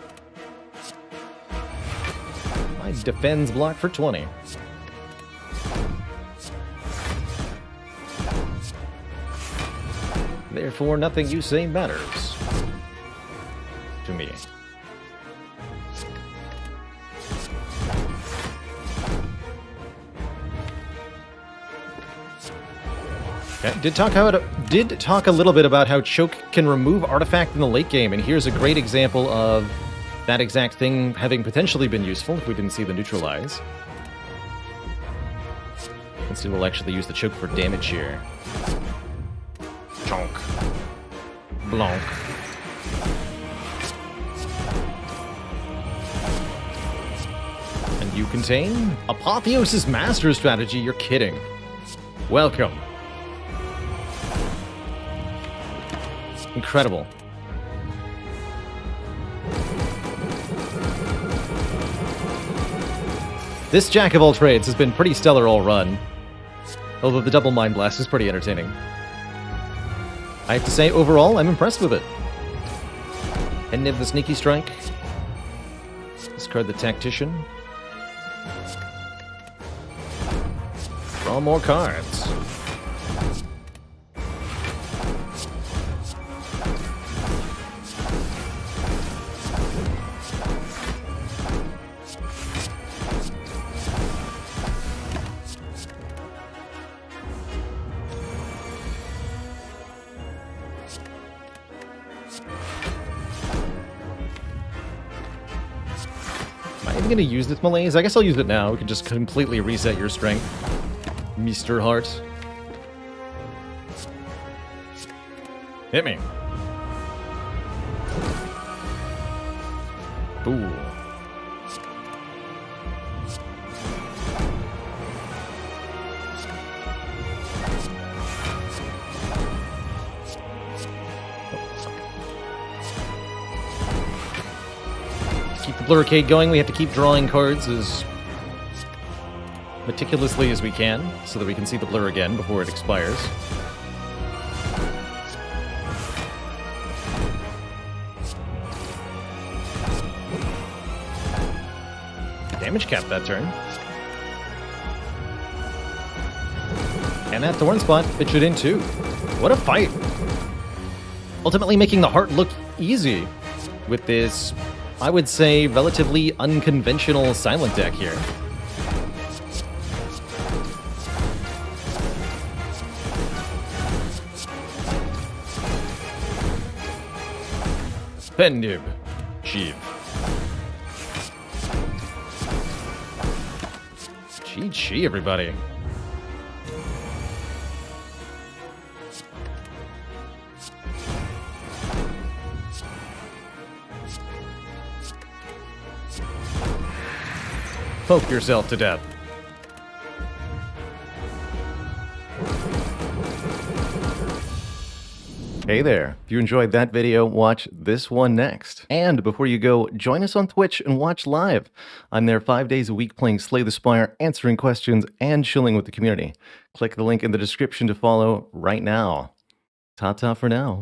My defends block for 20. Therefore, nothing you say matters. To me. Okay, did talk a little bit about how Choke can remove artifact in the late game, and here's a great example of that exact thing having potentially been useful if we didn't see the neutralize. Let's see, we'll actually use the Choke for damage here. Chonk. Blanc. You contain Apotheosis Master strategy. You're kidding. Welcome. Incredible. This Jack of all trades has been pretty stellar all run. Although the double Mind Blast is pretty entertaining. I have to say, overall, I'm impressed with it. End of the Sneaky Strike. Discard the Tactician. Draw more cards. Am I even going to use this Malaise? I guess I'll use it now. We can just completely reset your strength. Mr. Heart. Hit me. Ooh. Keep the Blurricade going. We have to keep drawing cards as meticulously as we can, so that we can see the blur again before it expires. Damage cap that turn. And that Thorn Spot fits it in too. What a fight! Ultimately making the Heart look easy with this, I would say, relatively unconventional silent deck here. Pendib. Jeep. GG, everybody. Poke yourself to death. Hey there, if you enjoyed that video, watch this one next. And before you go, join us on Twitch and watch live. I'm there 5 days a week playing Slay the Spire, answering questions, and chilling with the community. Click the link in the description to follow right now. Ta-ta for now.